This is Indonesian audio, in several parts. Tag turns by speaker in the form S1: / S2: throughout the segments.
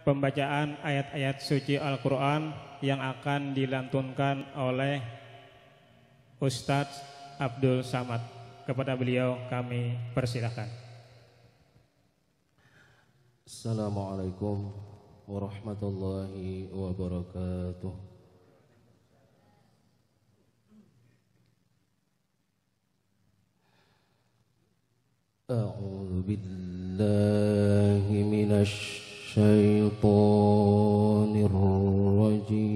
S1: pembacaan ayat-ayat suci Al-Quran yang akan dilantunkan oleh Ustadz Abdul Samad. Kepada beliau kami persilahkan.
S2: Assalamualaikum warahmatullahi wabarakatuh. A'udzu billahi minasy syaitonir rajim.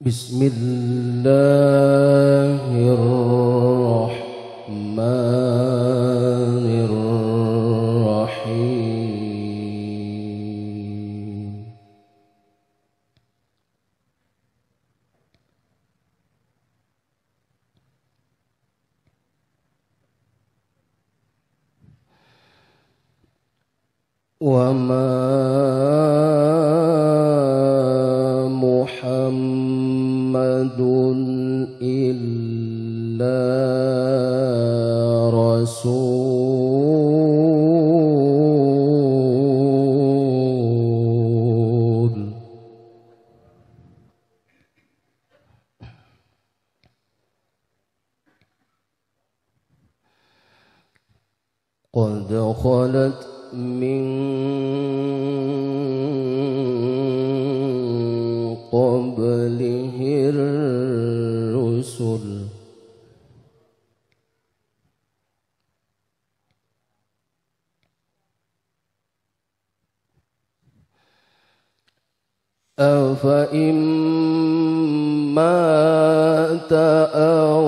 S2: Bismillahirrahmanirrahim. Wa ma Muhammadun illa rasul qad khalat min qablihir rusul afa imma ta'aw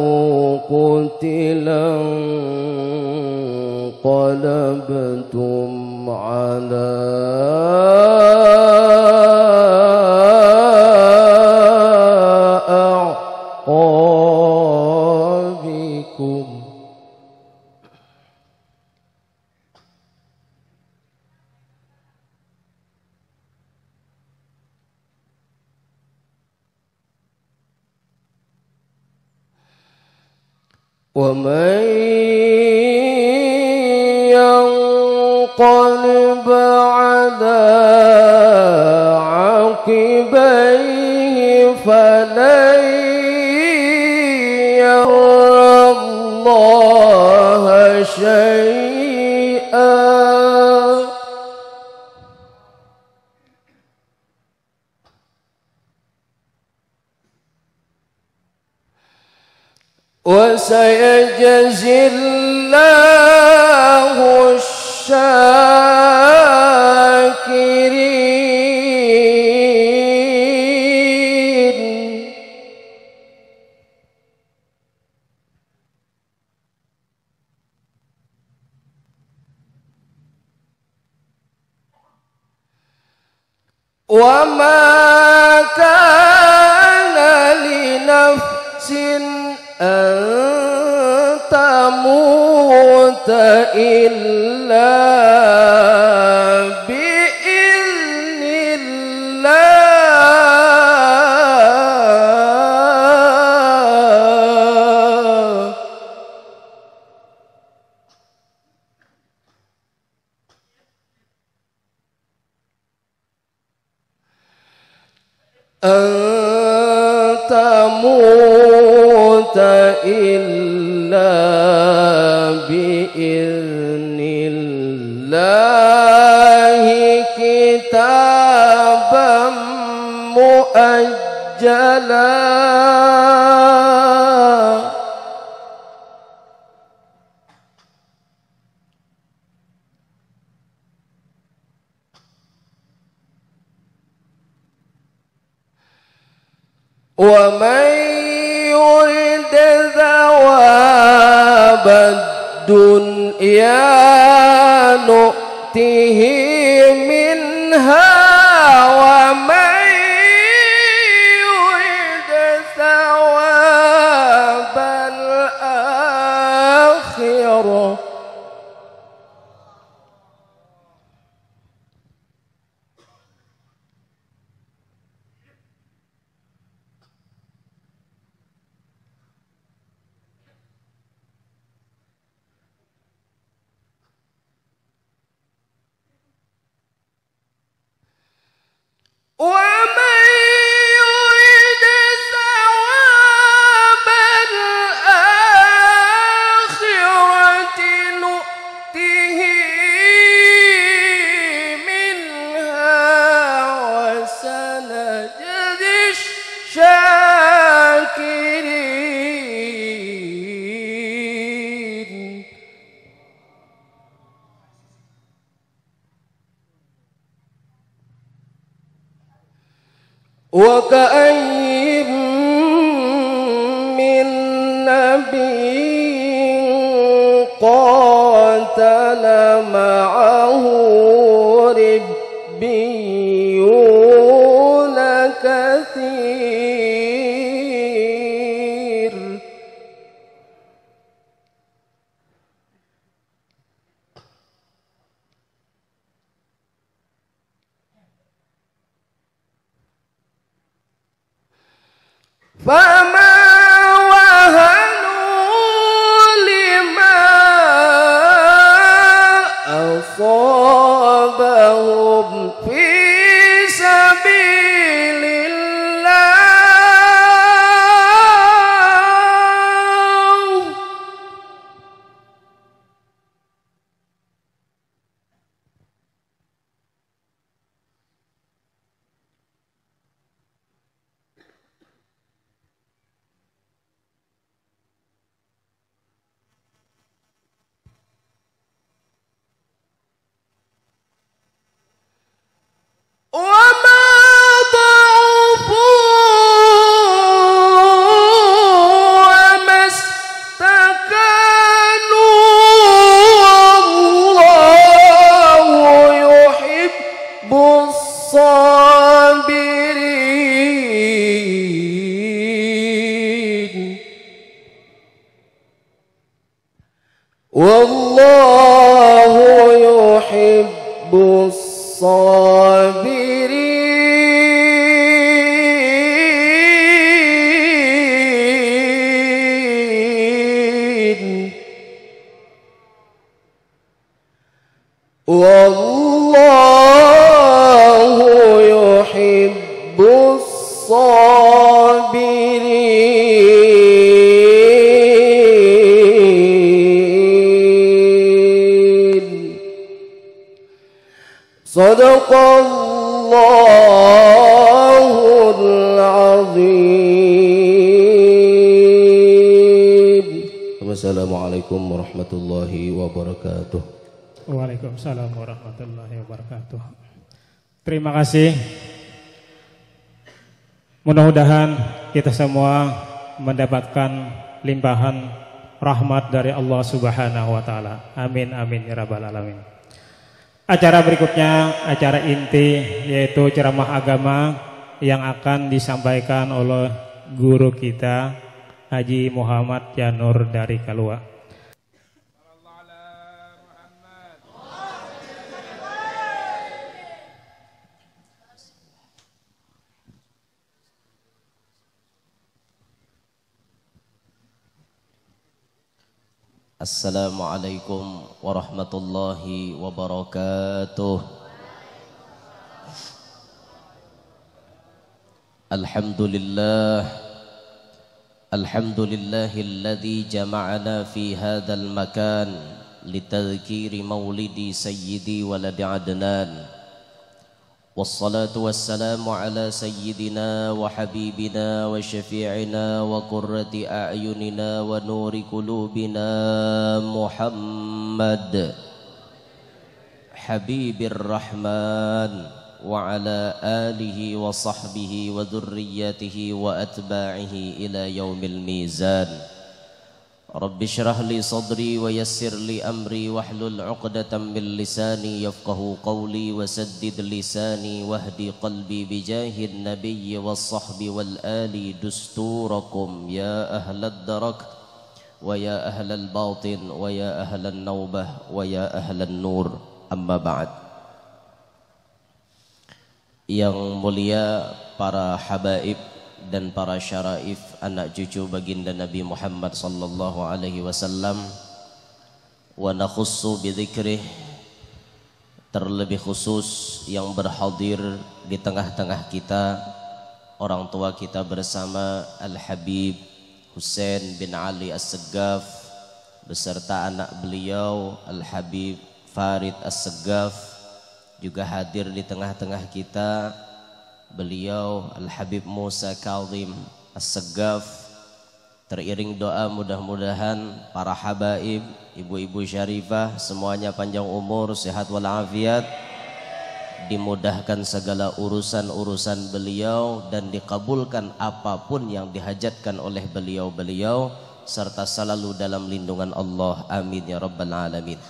S2: qutilan qalabtum ala a'qabikum wa man yanqalib ala aqibaihi falan yarallaha syai'an wa sayajzillahu syakirin. Wa ma kana li nafsin an tamuta illa biiznillah. An tamuta illa biiznillahi kitaban muajjala. Wa man yurid thawabad dunya nu'tihi minha wa man yurid thawabal akhirah ومن يرد ثواب الآخرة نؤته منها وسنجزي الشاكرين وكأين من نبي قاتل معه ربيون كثير فما وهنوا لما أصابهم في سبيل الله وما ضعفوا وما استكانوا والله يحب الصابرين والله يحب الصابرين والله يحب الصابرين صدق الله العظيم. Wassalamualaikum warahmatullahi wabarakatuh.
S1: Waalaikumsalam warahmatullahi wabarakatuh. Terima kasih. Mudah-mudahan kita semua mendapatkan limpahan rahmat dari Allah Subhanahu wa taala. Amin amin ya rabbal alamin. Acara berikutnya, acara inti, yaitu ceramah agama yang akan disampaikan oleh guru kita Haji Muhammad Janur dari Kalua.
S3: Assalamualaikum warahmatullahi wabarakatuh. Alhamdulillahilladzi jama'ana fi hadzal makan litadhkiri maulidi sayyidi waladi adnan. Wassalatu wassalamu ala sayyidina wa habibina wa syafi'ina wa qurrati a'yunina wa nuri qulubina Muhammad Habibir Rahman wa ala alihi wa sahbihi wa dhurriyyatihi wa atba'ihi ila yaumil mizan. Rabbi syrah li sadri wa yassir li amri wahlul 'uqdatam min lisani yafqahu qawli wa saddid lisani wahdi qalbi bijahin nabiyyi was sahbi wal ali dusturakum ya ahlad darak wa ya ahlal batin wa ya ahlan naubah wa ya ahlan nur, amma ba'd. Yang mulia para habaib dan para syaraif, anak cucu baginda Nabi Muhammad sallallahu alaihi wasallam, wa nakhussu bi dzikrih, terlebih khusus yang berhadir di tengah-tengah kita, orang tua kita bersama Al-Habib Husain bin Ali As-Seggaf beserta anak beliau Al-Habib Farid As-Seggaf, juga hadir di tengah-tengah kita beliau Al-Habib Musa Kazim As-Seggaf. Teriring doa mudah-mudahan para habaib, ibu-ibu syarifah semuanya panjang umur, sehat walafiat, dimudahkan segala urusan-urusan beliau dan dikabulkan apapun yang dihajatkan oleh beliau-beliau serta selalu dalam lindungan Allah, amin ya rabbal alamin.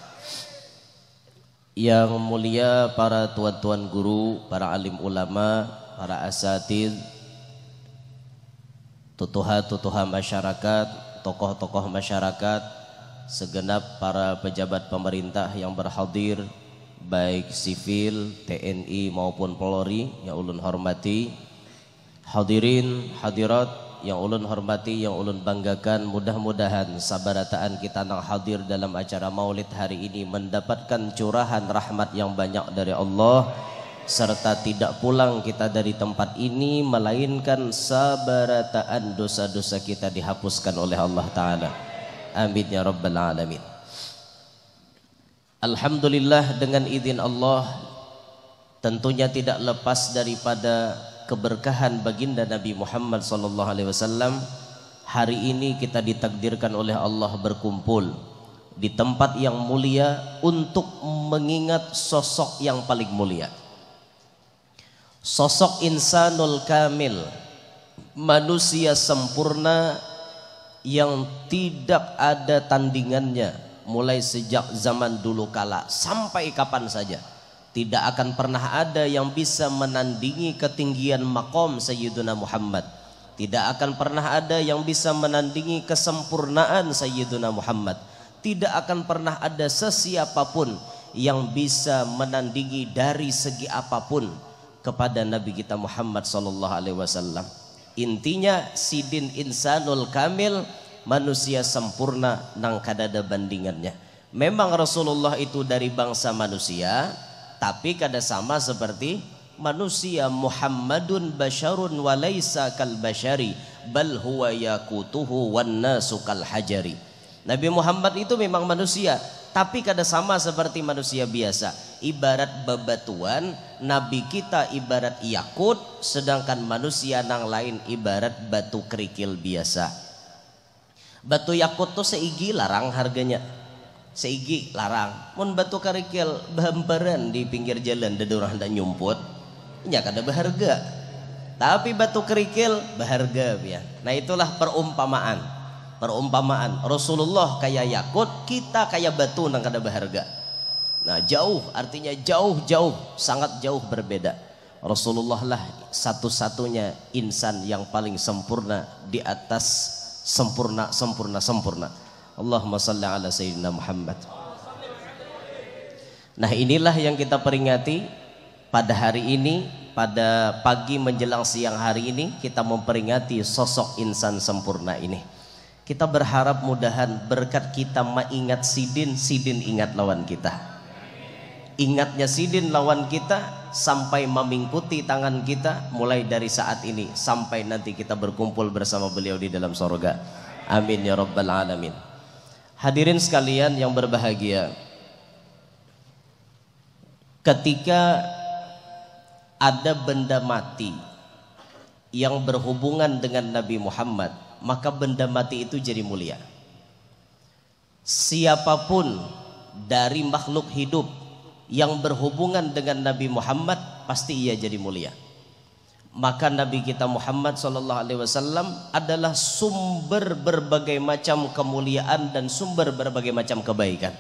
S3: Yang mulia para tuan-tuan guru, para alim ulama, para asatidz, tutuha-tutuha masyarakat, tokoh-tokoh masyarakat, segenap para pejabat pemerintah yang berhadir, baik sivil, TNI maupun Polri yang ulun hormati, hadirin hadirat yang ulun hormati, yang ulun banggakan, mudah-mudahan sabarataan kita yang hadir dalam acara maulid hari ini mendapatkan curahan rahmat yang banyak dari Allah, serta tidak pulang kita dari tempat ini melainkan sabarataan dosa-dosa kita dihapuskan oleh Allah Ta'ala, amin ya rabbal alamin. Alhamdulillah, dengan izin Allah tentunya tidak lepas daripada keberkahan baginda Nabi Muhammad SAW. Hari ini kita ditakdirkan oleh Allah berkumpul di tempat yang mulia untuk mengingat sosok yang paling mulia, sosok insanul kamil, manusia sempurna yang tidak ada tandingannya mulai sejak zaman dulu kala sampai kapan saja. Tidak akan pernah ada yang bisa menandingi ketinggian maqam Sayyiduna Muhammad. Tidak akan pernah ada yang bisa menandingi kesempurnaan Sayyiduna Muhammad. Tidak akan pernah ada sesiapapun yang bisa menandingi dari segi apapun kepada Nabi kita Muhammad SAW. Intinya sidin insanul kamil, manusia sempurna nang kadada bandingannya. Memang Rasulullah itu dari bangsa manusia, tapi kada sama seperti manusia. Muhammadun basyarun wa laisa kal basyari bal huwa yaqutuhu wan nasu kal hajari. Nabi Muhammad itu memang manusia, tapi kada sama seperti manusia biasa. Ibarat bebatuan, Nabi kita ibarat yakut, sedangkan manusia nang lain ibarat batu kerikil biasa. Batu yakut tuh seigi larang harganya, seigi larang. Mun batu kerikil bahamparan di pinggir jalan dadurang hendak nyumput, nya kada berharga. Tapi batu kerikil berharga ya. Nah itulah perumpamaan. Rasulullah kayak yakut, kita kayak batu nang kada berharga. Nah jauh, artinya jauh, sangat jauh berbeda. Rasulullah lah satu-satunya insan yang paling sempurna di atas sempurna. Allahumma salli ala Sayyidina Muhammad. Nah inilah yang kita peringati pada hari ini, pada pagi menjelang siang hari ini, kita memperingati sosok insan sempurna ini. Kita berharap mudahan berkat kita mengingat sidin ingat lawan kita. Ingatnya sidin lawan kita sampai memingkuti tangan kita mulai dari saat ini sampai nanti kita berkumpul bersama beliau di dalam sorga. Amin ya rabbal alamin. Hadirin sekalian yang berbahagia, ketika ada benda mati yang berhubungan dengan Nabi Muhammad, maka benda mati itu jadi mulia. Siapapun dari makhluk hidup yang berhubungan dengan Nabi Muhammad pasti ia jadi mulia. Maka Nabi kita Muhammad SAW adalah sumber berbagai macam kemuliaan dan sumber berbagai macam kebaikan.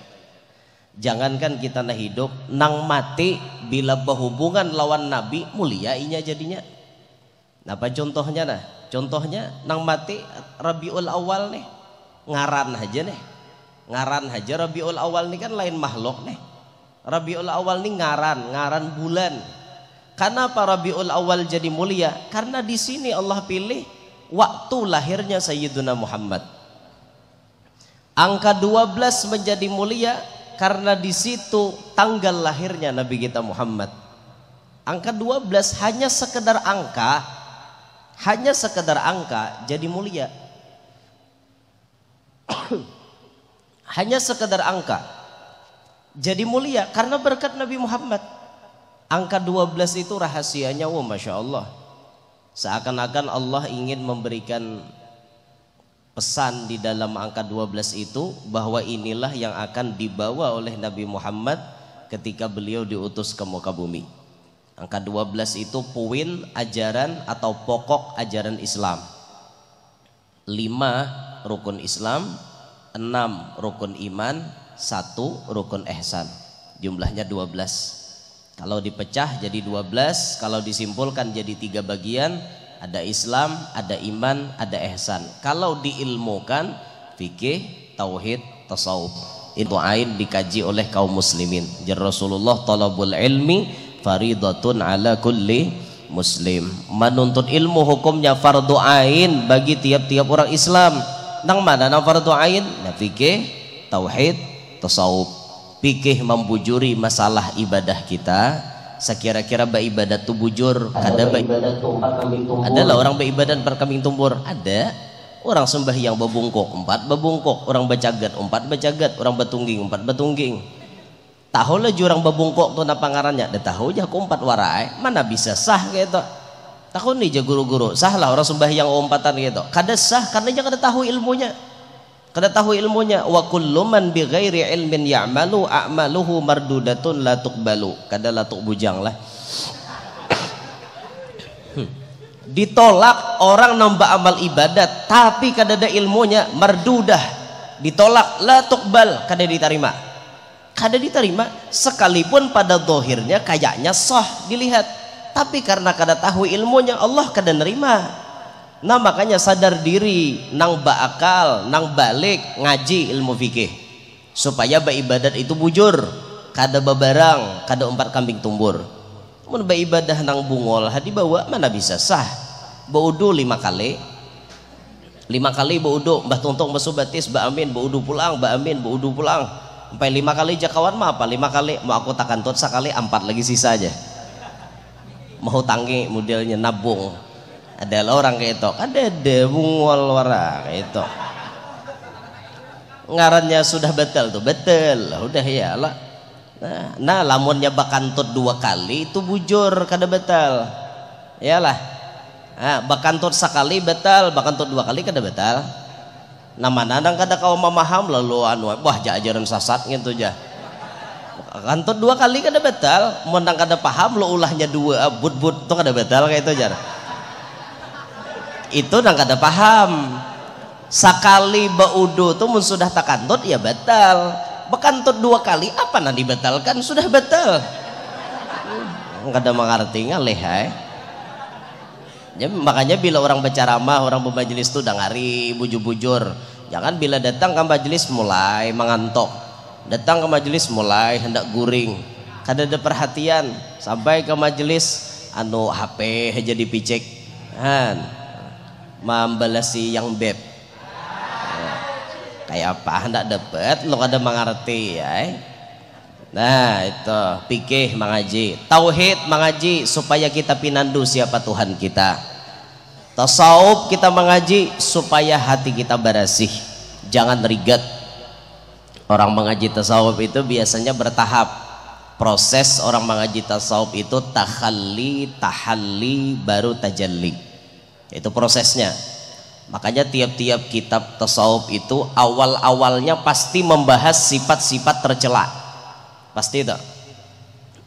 S3: Jangankan kita nak hidup, nang mati bila berhubungan lawan Nabi mulia inya jadinya. Apa contohnya nah? Contohnya nang mati Rabiul Awal nih, ngaran aja Rabiul Awal nih kan lain makhluk nih. Rabiul Awal nih ngaran bulan. Kenapa Rabiul Awal jadi mulia? Karena di sini Allah pilih waktu lahirnya Sayyiduna Muhammad. Angka 12 menjadi mulia Karena di situ tanggal lahirnya Nabi kita Muhammad. Angka 12 hanya sekedar angka jadi mulia. Hanya sekedar angka jadi mulia karena berkat Nabi Muhammad. Angka 12 itu rahasianya, Masya Allah. Seakan-akan Allah ingin memberikan pesan di dalam angka 12 itu, bahwa inilah yang akan dibawa oleh Nabi Muhammad ketika beliau diutus ke muka bumi. Angka 12 itu poin ajaran atau pokok ajaran Islam. 5 rukun Islam, 6 rukun iman, 1 rukun ihsan. Jumlahnya 12. Kalau dipecah jadi 12, kalau disimpulkan jadi 3 bagian, ada Islam, ada iman, ada ihsan. Kalau diilmukan, fikih, tauhid, tasawuf. Itu ain dikaji oleh kaum muslimin. Jadi Rasulullah talabul ilmi faridatun ala kulli muslim. Menuntut ilmu hukumnya fardu ain bagi tiap-tiap orang Islam. Nang mana nang fardu ain? Nah, fikih, tauhid, tasawuf. Fikih membujuri masalah ibadah kita. Sekira-kira ibadat tu bujur kada adalah orang beribadat perkambing tumbur, ada orang sembahyang bebungkuk 4 bebungkuk, orang bacagat 4 bacagat, orang batungging 4 batungging. Tahu lah jurang bebungkuk tu napa ngarannya? Dah tahu aja aku 4 warai, mana bisa sah gitu. Tahu nih je guru-guru, sah lah orang sembahyang umpatan gitu. Kada sah karena dia kada tahu ilmunya. Kada tahu ilmunya. Wa kullu man bi ghairi ilmin ya'malu a'maluhu mardudatun la tuqbalu. Kada la tuqbujang lah. Ditolak orang nambah amal ibadat tapi kada ada ilmunya, mardudah. Ditolak, la tuqbal, kada diterima. Kada diterima sekalipun pada zahirnya kayaknya sah dilihat. Tapi karena kada tahu ilmunya, Allah kada nerima. Nah makanya sadar diri, nang akal, nang balik ngaji ilmu fikih supaya beribadat itu bujur, kada babarang, kada 4 kambing tumbur. Mun beribadah nang bungol hadi bawa mana bisa sah. Baudu 5 kali. 5 kali baudu, mbah tungtung basuh batis, mbah amin, baudu pulang, mbah amin, baudu pulang. Sampai 5 kali jakawan mah apa? 5 kali mau aku takantut sekali 4 lagi sisa aja. Mau tangi modelnya nabung. Ada orang kayak itu, ada bungol orang kayak itu. Ngarannya sudah betul tuh, betul, udah ya lah. Nah lamunnya bakantut 2 kali itu bujur kada betul, yalah. Nah, bakantut sekali betul, bakantut 2 kali kada betul. Nama nanang kada kau memaham lalu anu, wah ajaran sasat gitu aja. Bakantut 2 kali kada betul, menang kada paham lo ulahnya 2 but tuh kada betul kayak itu jar. Itu nang kada paham. Sekali baudu tuh mun sudah takantut ya batal. Bekantut 2 kali apa nang dibatalkan sudah batal. Kada mengerti ngalih hai. Ya, makanya bila orang berceramah, orang bermajelis tuh dengari bujur-bujur. Jangan bila datang ke majelis mulai mengantok. Datang ke majelis mulai hendak guring. Kada ada perhatian sampai ke majelis anu HP aja dipicek. Membalasi yang beb kayak apa hendak dapat lo kada mengerti ya. Nah itu fikih mengaji, tauhid mengaji supaya kita pinandu siapa Tuhan kita. Tasawuf kita mengaji supaya hati kita bersih, jangan rigat. Orang mengaji tasawuf itu biasanya bertahap. Proses orang mengaji tasawuf itu takhalli, tahalli, baru tajalli. Itu prosesnya. Makanya tiap-tiap kitab tasawuf itu awal-awalnya pasti membahas sifat-sifat tercela. Pasti itu.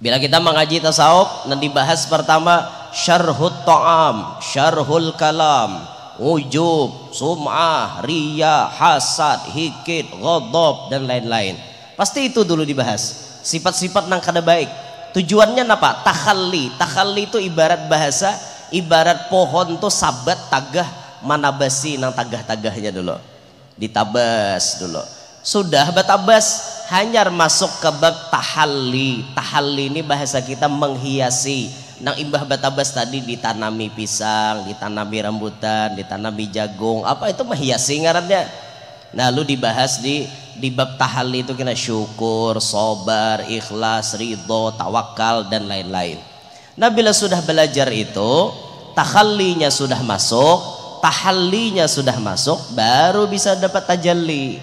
S3: Bila kita mengaji tasawuf, nanti bahas pertama syarhut ta'am, syarhul kalam, ujub, sum'ah, riya, hasad, hikid, ghadab dan lain-lain. Pasti itu dulu dibahas. Sifat-sifat nang kada baik. Tujuannya apa? Takhalli. Takhalli itu ibarat bahasa, ibarat pohon tuh sabat tagah manabasi nang tagah-tagahnya dulu. Ditabas dulu. Sudah batabas hanyar masuk ke bab tahalli. Tahalli ini bahasa kita menghiasi. Nang imbah batabas tadi ditanami pisang, ditanami rambutan, ditanami jagung. Apa itu menghiasi ngarannya? Nah, lalu dibahas di bab tahalli itu kena syukur, sabar, ikhlas, ridho, tawakal dan lain-lain. Nah, bila sudah belajar itu, takhallinya sudah masuk, tahallinya sudah masuk, baru bisa dapat tajalli.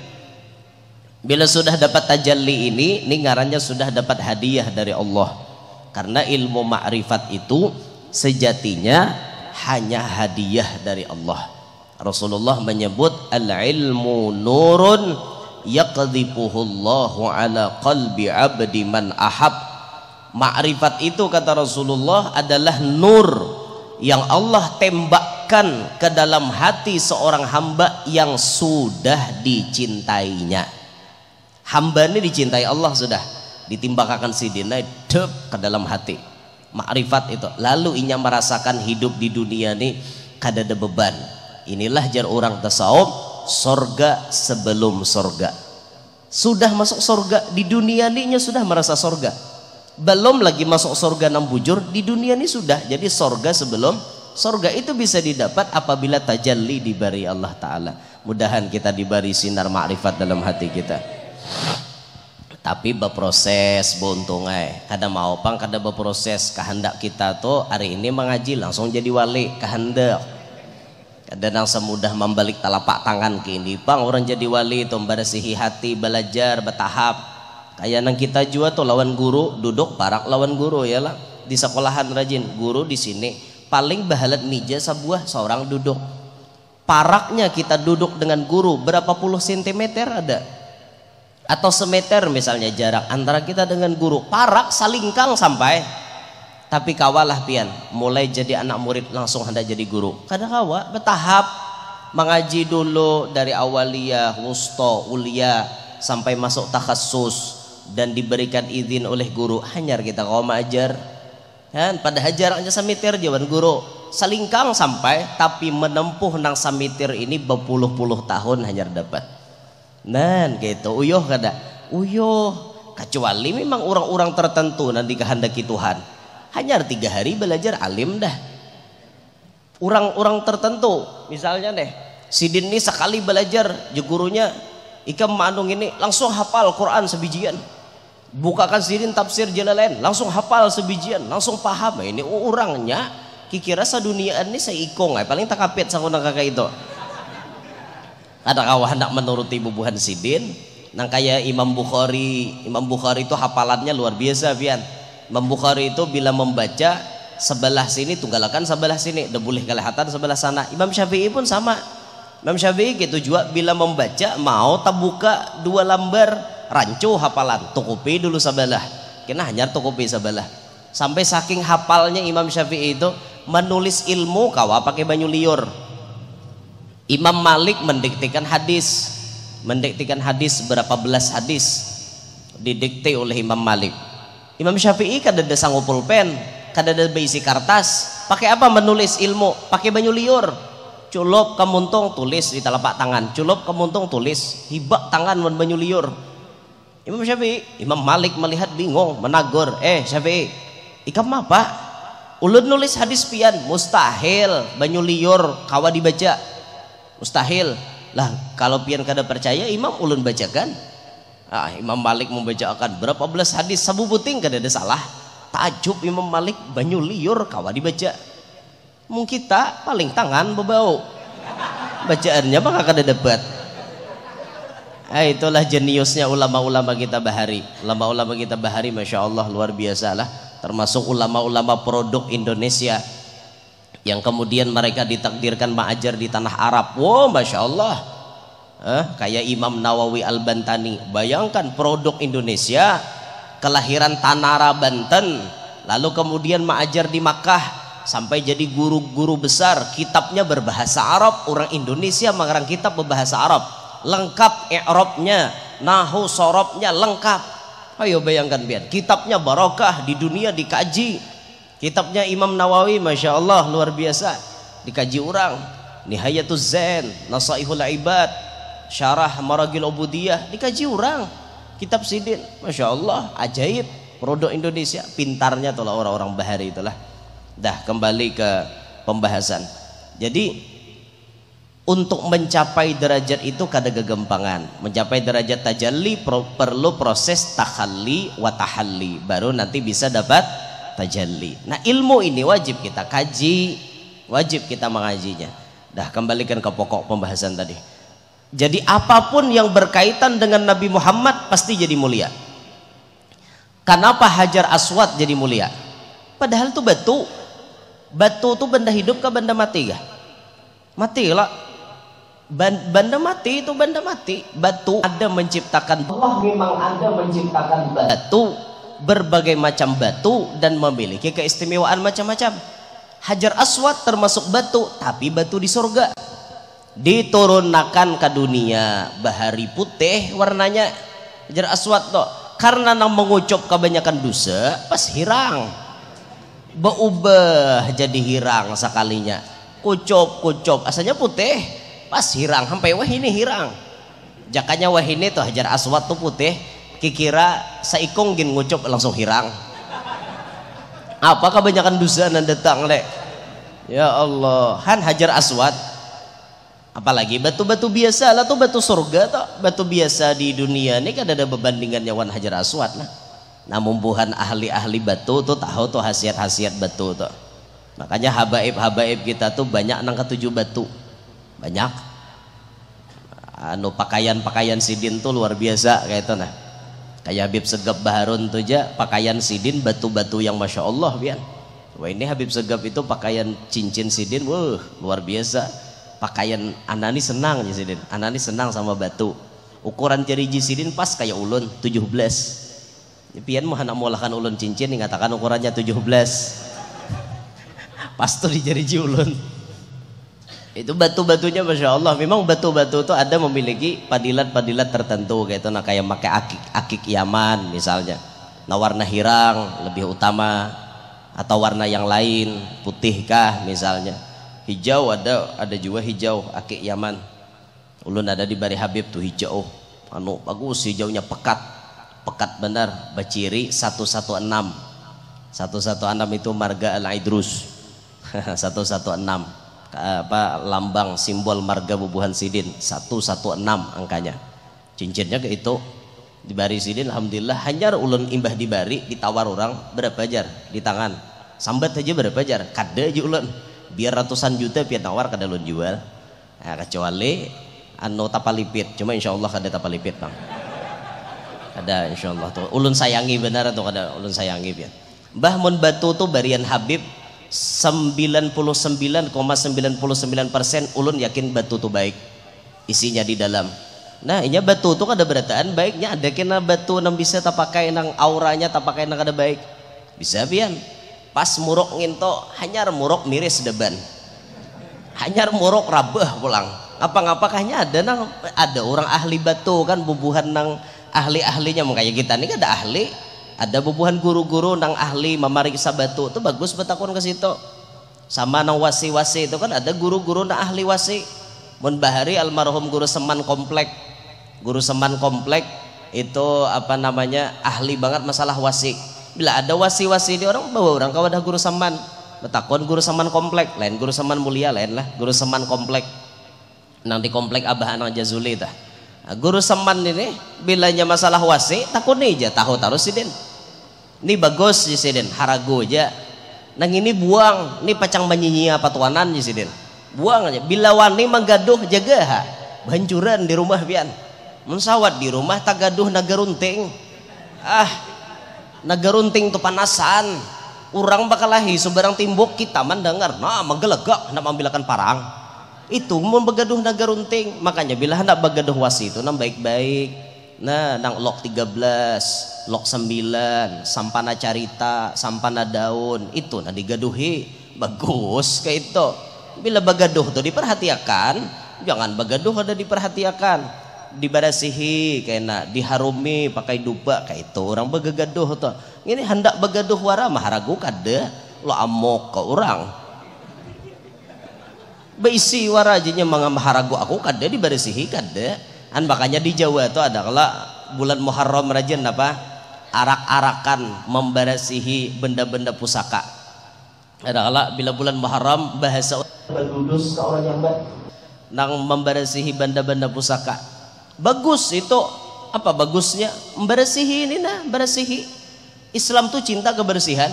S3: Bila sudah dapat tajalli ini ngarannya sudah dapat hadiah dari Allah. Karena ilmu ma'rifat itu sejatinya hanya hadiah dari Allah. Rasulullah menyebut al-ilmu nurun yaqdhifuhullahu ala qalbi abdi man ahab. Ma'rifat itu kata Rasulullah adalah nur yang Allah tembakkan ke dalam hati seorang hamba yang sudah dicintainya. Hamba ini dicintai Allah sudah, ditimbangkan sidina dep ke dalam hati. Ma'rifat itu. Lalu inya merasakan hidup di dunia ini kada ada beban. Inilah jar orang tasawuf, sorga sebelum sorga. Sudah masuk sorga di dunia ini sudah merasa sorga. Belum lagi masuk sorga nam bujur, di dunia ini sudah. Jadi sorga sebelum sorga itu bisa didapat apabila tajalli diberi Allah Ta'ala. Mudahan kita diberi sinar ma'rifat dalam hati kita. Tapi berproses buntungai. Kada mau pang kada berproses. Kehendak kita tuh hari ini mengaji langsung jadi wali. Kehendak. Kadang semudah membalik telapak tangan ke ini bang orang jadi wali itu membersihi hati, belajar bertahap. Kayak nang kita juga tuh lawan guru duduk parak lawan guru ya lah di sekolahan rajin guru di sini paling bahalat mija sebuah seorang duduk paraknya kita duduk dengan guru berapa puluh sentimeter ada atau semeter misalnya jarak antara kita dengan guru parak salingkang sampai. Tapi kawalah pian mulai jadi anak murid langsung hendak jadi guru kadang kawa bertahap mengaji dulu dari awaliyah, wusta, ulia sampai masuk takhasus dan diberikan izin oleh guru hanyar kita kawa mengajar kan pada jaraknya samitir jawan guru salingkang sampai tapi menempuh nang samitir ini berpuluh-puluh tahun hanyar dapat nan gitu uyuh kada uyuh kecuali memang orang-orang tertentu nanti kehendaki Tuhan hanya 3 hari belajar alim dah. Orang-orang tertentu, misalnya deh, sidin ini sekali belajar, gurunya ikam manung ini langsung hafal Quran sebijian. Bukakan sidin tafsir Jalalain, langsung hafal sebijian, langsung paham. Ini orangnya kikira saduniaan ini saya ikong, paling takapit sang unang kakak itu. Ada kawan hendak menuruti bubuhan sidin, nang kayak Imam Bukhari itu hafalannya luar biasa pian. Imam Bukhari itu bila membaca sebelah sini tunggalakan sebelah sini dah boleh kelihatan sebelah sana. Imam Syafi'i pun sama. Imam Syafi'i gitu juga bila membaca mau terbuka 2 lembar rancu hafalan tukupi dulu sebelah kena hanya tukupi sebelah sampai saking hafalnya Imam Syafi'i itu menulis ilmu kawa pakai banyu liur. Imam Malik mendiktikan hadis berapa belas hadis didikte oleh Imam Malik. Imam Syafi'i kada ada sanggup pulpen, kada ada berisi kertas, pakai apa menulis ilmu? Pakai banyu liur. Culup kemuntung tulis di telapak tangan, culup kemuntung tulis, hibak tangan dengan banyu liur. Imam Syafi'i, Imam Malik melihat bingung, menagur, Syafi'i, ikam apa? Ulun nulis hadis pian, mustahil banyu liur kawa dibaca. Mustahil. Lah kalau pian kada percaya Imam ulun bacakan. Imam Malik membacakan berapa belas hadis sabu puting kada ada salah. Takjub Imam Malik banyu liur kawa dibaca. Mung kita paling tangan bebau. Bacaannya maka kada dapat. Itulah jeniusnya ulama-ulama kita bahari. Ulama-ulama kita bahari Masya Allah luar biasa lah. Termasuk ulama-ulama produk Indonesia yang kemudian mereka ditakdirkan mengajar di tanah Arab. Wow Masya Allah. Kayak Imam Nawawi Al-Bantani, bayangkan produk Indonesia kelahiran Tanara Banten lalu kemudian mengajar di Makkah sampai jadi guru-guru besar kitabnya berbahasa Arab orang Indonesia mengarang kitab berbahasa Arab lengkap i'rabnya nahu sorobnya lengkap ayo bayangkan biar kitabnya barokah di dunia dikaji kitabnya Imam Nawawi Masya Allah luar biasa dikaji orang Nihayatuz Zain Nasaihul Ibad Syarah Maragil Ubudiyah dikaji orang kitab sidin Masya Allah ajaib produk Indonesia pintarnya itulah orang-orang bahari itulah dah kembali ke pembahasan jadi Untuk mencapai derajat itu kada gegampangan. Mencapai derajat tajalli perlu proses takhalli wa tahalli, baru nanti bisa dapat tajalli. Nah, ilmu ini wajib kita kaji, wajib kita mengajinya. Dah, kembalikan ke pokok pembahasan tadi. Jadi apapun yang berkaitan dengan Nabi Muhammad pasti jadi mulia. Kenapa Hajar Aswad jadi mulia? Padahal itu batu. Batu itu benda hidup ke benda mati kah? Mati lah. Benda mati itu benda mati. Batu ada menciptakan, Allah memang ada menciptakan batu, berbagai macam batu, dan memiliki keistimewaan macam-macam. Hajar Aswad termasuk batu, tapi batu di surga. Diturunkan ke dunia bahari putih warnanya Hajar Aswad tuh, karena nang mengucup kebanyakan dosa pas hirang, berubah jadi hirang sekalinya. Kucup asalnya putih, pas hirang sampai wah ini hirang. Jakanya wah ini tuh Hajar Aswad tuh putih, kikira saikong gin ngucup langsung hirang. Apa kebanyakan dosa nan datang lek? Ya Allah, han Hajar Aswad. Apalagi batu-batu biasa lah tuh, batu surga tuh, batu biasa di dunia ini kan ada berbandingannya wan Hajar Aswad lah. Namun buhan ahli-ahli batu tuh tahu tuh khasiat-khasiat batu tuh. Makanya habaib kita tuh banyak nang ketujuh batu. Banyak pakaian sidin tuh luar biasa kayak itu. Nah, kayak Habib Segap Baharun tuh aja pakaian sidin batu-batu yang masya Allah bian. Wah, ini Habib Segap itu pakaian cincin sidin, wah luar biasa. Pakaian anani senang ya sidin, anani senang sama batu. Ukuran jari sidin pas kayak ulun 17. Pian mau anak molakan ulun cincin dikatakan ukurannya 17. Pas tuh di jari ulun. Itu batu-batunya masya Allah. Memang batu-batu itu ada memiliki padilat-padilat tertentu kayak itu. Nah, kayak pakai akik Yaman misalnya. Nah, warna hirang lebih utama atau warna yang lain, putihkah misalnya. Hijau ada juga hijau akik Yaman. Ulun ada di Bari Habib tuh hijau. Anu bagus hijaunya pekat benar. Baciri 116. 116 itu marga Al-Idrus. 116 apa lambang simbol marga bubuhan sidin 116 angkanya. Cincinnya ke itu di Bari sidin alhamdulillah hanyar ulun imbah di Bari ditawar orang berapa jar di tangan. Sambat aja berapa jar kada aja ulun. Biar ratusan juta biar nawar kada ulun jual. Nah, kecuali anu tapalipit. Cuma insyaallah kada tapalipit bang. Ada insyaallah tuh ulun sayangi benar atau kada ulun sayangi biar. Mbah mun batu tuh barian Habib 99,99% ulun yakin batu tuh baik isinya di dalam. Nah, inya batu tuh kada berataan baiknya ada kena batu nang bisa tak pakai nang auranya tak pakai nang kada baik. Bisa pian. Pas murok nginto hanyar murok miris deban. Hanyar murok rabah pulang. Ngapa-ngapakahnya ada orang ahli batu kan bubuhan nang ahli-ahlinya kayak kita ini kan ada ahli. Ada bubuhan guru-guru nang ahli memeriksa batu itu bagus betakun ke situ. Sama nang wasi-wasi itu kan ada guru-guru nang ahli wasi. Mun Bahari almarhum guru Seman Komplek. Guru Seman Komplek itu apa namanya ahli banget masalah wasi. Bila ada wasi-wasi di orang bawa orang kawadah guru Seman. Betakun guru Seman Komplek, lain guru Seman Mulia lain lah, guru Seman Komplek. Nang di komplek Abah Anang Jazuli tah. Nah, guru Seman ini bilanya masalah wasi takun aja tahu taruh sidin. Ini bagus ya sidin, harago aja. Nang ini buang, ini pacang menyinyia patuanan ya sidin. Buang aja. Bila wani manggaduh jaga ha. Bancuran di rumah pian. Mensawat di rumah tagaduh nagarunting. Nagarunting tu panasan. Urang bakal lahi sebarang timbuk kita mendengar. Nah, menggelegak nak ambilakan parang. Itu mau begaduh nagarunting. Makanya bila hendak begaduh wasi itu nang baik-baik. Nah, nang lok 13, lok 9, sampana carita, sampana daun, itu nah digaduhi. Bagus kayak itu. Bila begaduh tuh diperhatikan, jangan begaduh ada diperhatikan. Dibarasihi kena diharumi pakai dupa kayak itu orang begaduh tuh. Ini hendak begaduh wara maharagu kada lo amok ke orang. Beisi wara aja maharagu aku kada dibarasihi kada. An makanya di Jawa tuh ada kalau bulan Muharram rajin apa arak-arakan membarasihi benda-benda pusaka. Ada kalau bila bulan Muharram bahasa berdudus ke orang yang nang membersihi benda-benda pusaka. Bagus itu. Apa bagusnya? Membersihi ini nah, bersihi. Islam tuh cinta kebersihan.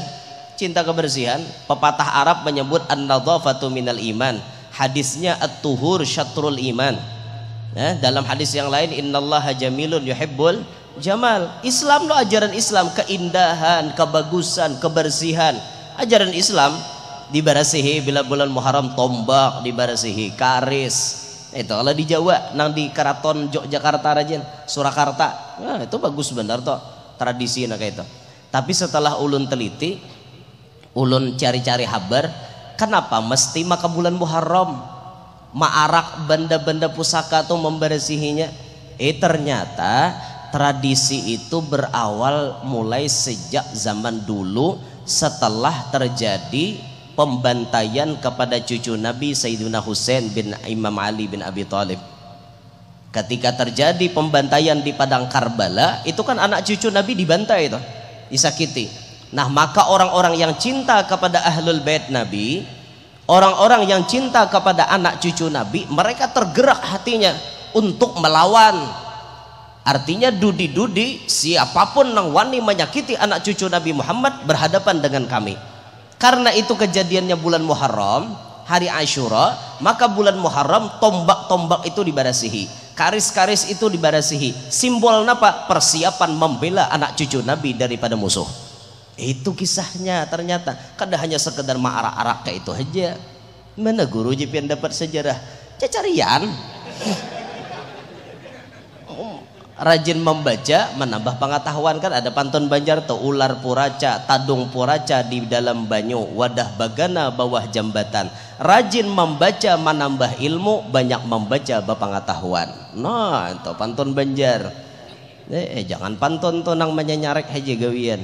S3: Cinta kebersihan. Pepatah Arab menyebut an-nadhafatu minal iman. Hadisnya at-tuhur syatrul iman. Dalam hadis yang lain innallaha jamilun yuhibbul jamal. Islam lo ajaran Islam keindahan, kebagusan, kebersihan. Ajaran Islam dibarasihi bila bulan Muharram tombak dibarasihi, karis. Itu kalau di Jawa nang di Keraton Yogyakarta rajin Surakarta. Nah, itu bagus benar toh tradisi nak itu. Tapi setelah ulun teliti, ulun cari-cari kabar, kenapa mesti maka bulan Muharram maarak benda-benda pusaka tuh membersihinya? Ternyata tradisi itu berawal mulai sejak zaman dulu setelah terjadi pembantaian kepada cucu Nabi Sayyidina Husain bin Imam Ali bin Abi Thalib. Ketika terjadi pembantaian di padang Karbala, itu kan anak cucu Nabi dibantai itu, disakiti. Nah, maka orang-orang yang cinta kepada ahlul bait Nabi, orang-orang yang cinta kepada anak cucu Nabi, mereka tergerak hatinya untuk melawan. Artinya dudi-dudi siapapun yang wani menyakiti anak cucu Nabi Muhammad berhadapan dengan kami. Karena itu kejadiannya bulan Muharram, hari Ashura, maka bulan Muharram tombak-tombak itu dibarasihi, karis-karis itu dibarasihi. Simbol apa? Persiapan membela anak cucu Nabi daripada musuh. Itu kisahnya ternyata. Kada hanya sekedar maarak-arak kayak itu aja. Mana guru jipian dapat sejarah? Cacarian. Rajin membaca menambah pengetahuan kan. Ada pantun Banjar tuh, ular puraca tadung puraca di dalam banyu, wadah bagana bawah jambatan. Rajin membaca menambah ilmu, banyak membaca berpengetahuan. Nah itu pantun Banjar. Jangan pantun tuh nang menyarek haji gawian.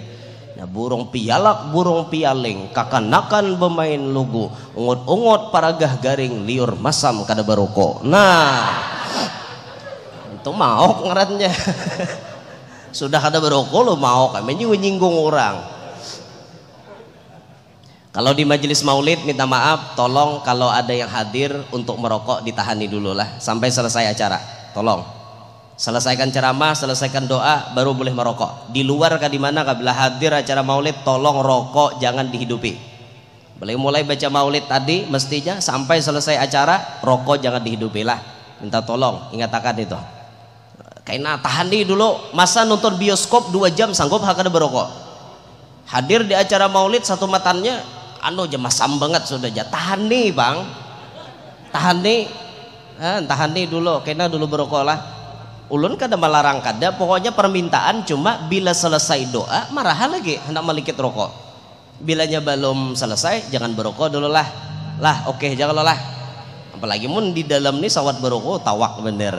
S3: Nah, burung pialak burung pialing kakanakan bermain lugu, ungut-ungut paragah garing liur masam kada baroko. Nah itu mau ngarannya. Sudah ada berokok lo mau kami nyinggung orang. Kalau di majelis maulid minta maaf, tolong kalau ada yang hadir untuk merokok ditahani dulu lah sampai selesai acara. Tolong selesaikan ceramah, selesaikan doa, baru boleh merokok. Di luar kah di mana kah bila hadir acara maulid, tolong rokok jangan dihidupi. Mulai baca maulid tadi mestinya sampai selesai acara rokok jangan dihidupi lah. Minta tolong ingatkan itu. Karena tahani dulu, masa nonton bioskop 2 jam sanggup hakada berokok. Hadir di acara maulid satu matannya anu jemasam banget sudah aja. Tahani bang, tahani dulu, karena dulu berokok lah. Ulun kada melarang kada, pokoknya permintaan cuma bila selesai doa marah lagi hendak melikit rokok. Bilanya belum selesai jangan berokok dulu lah. Oke jangan lah. Apalagi mun di dalam nih sawat berokok tawak bener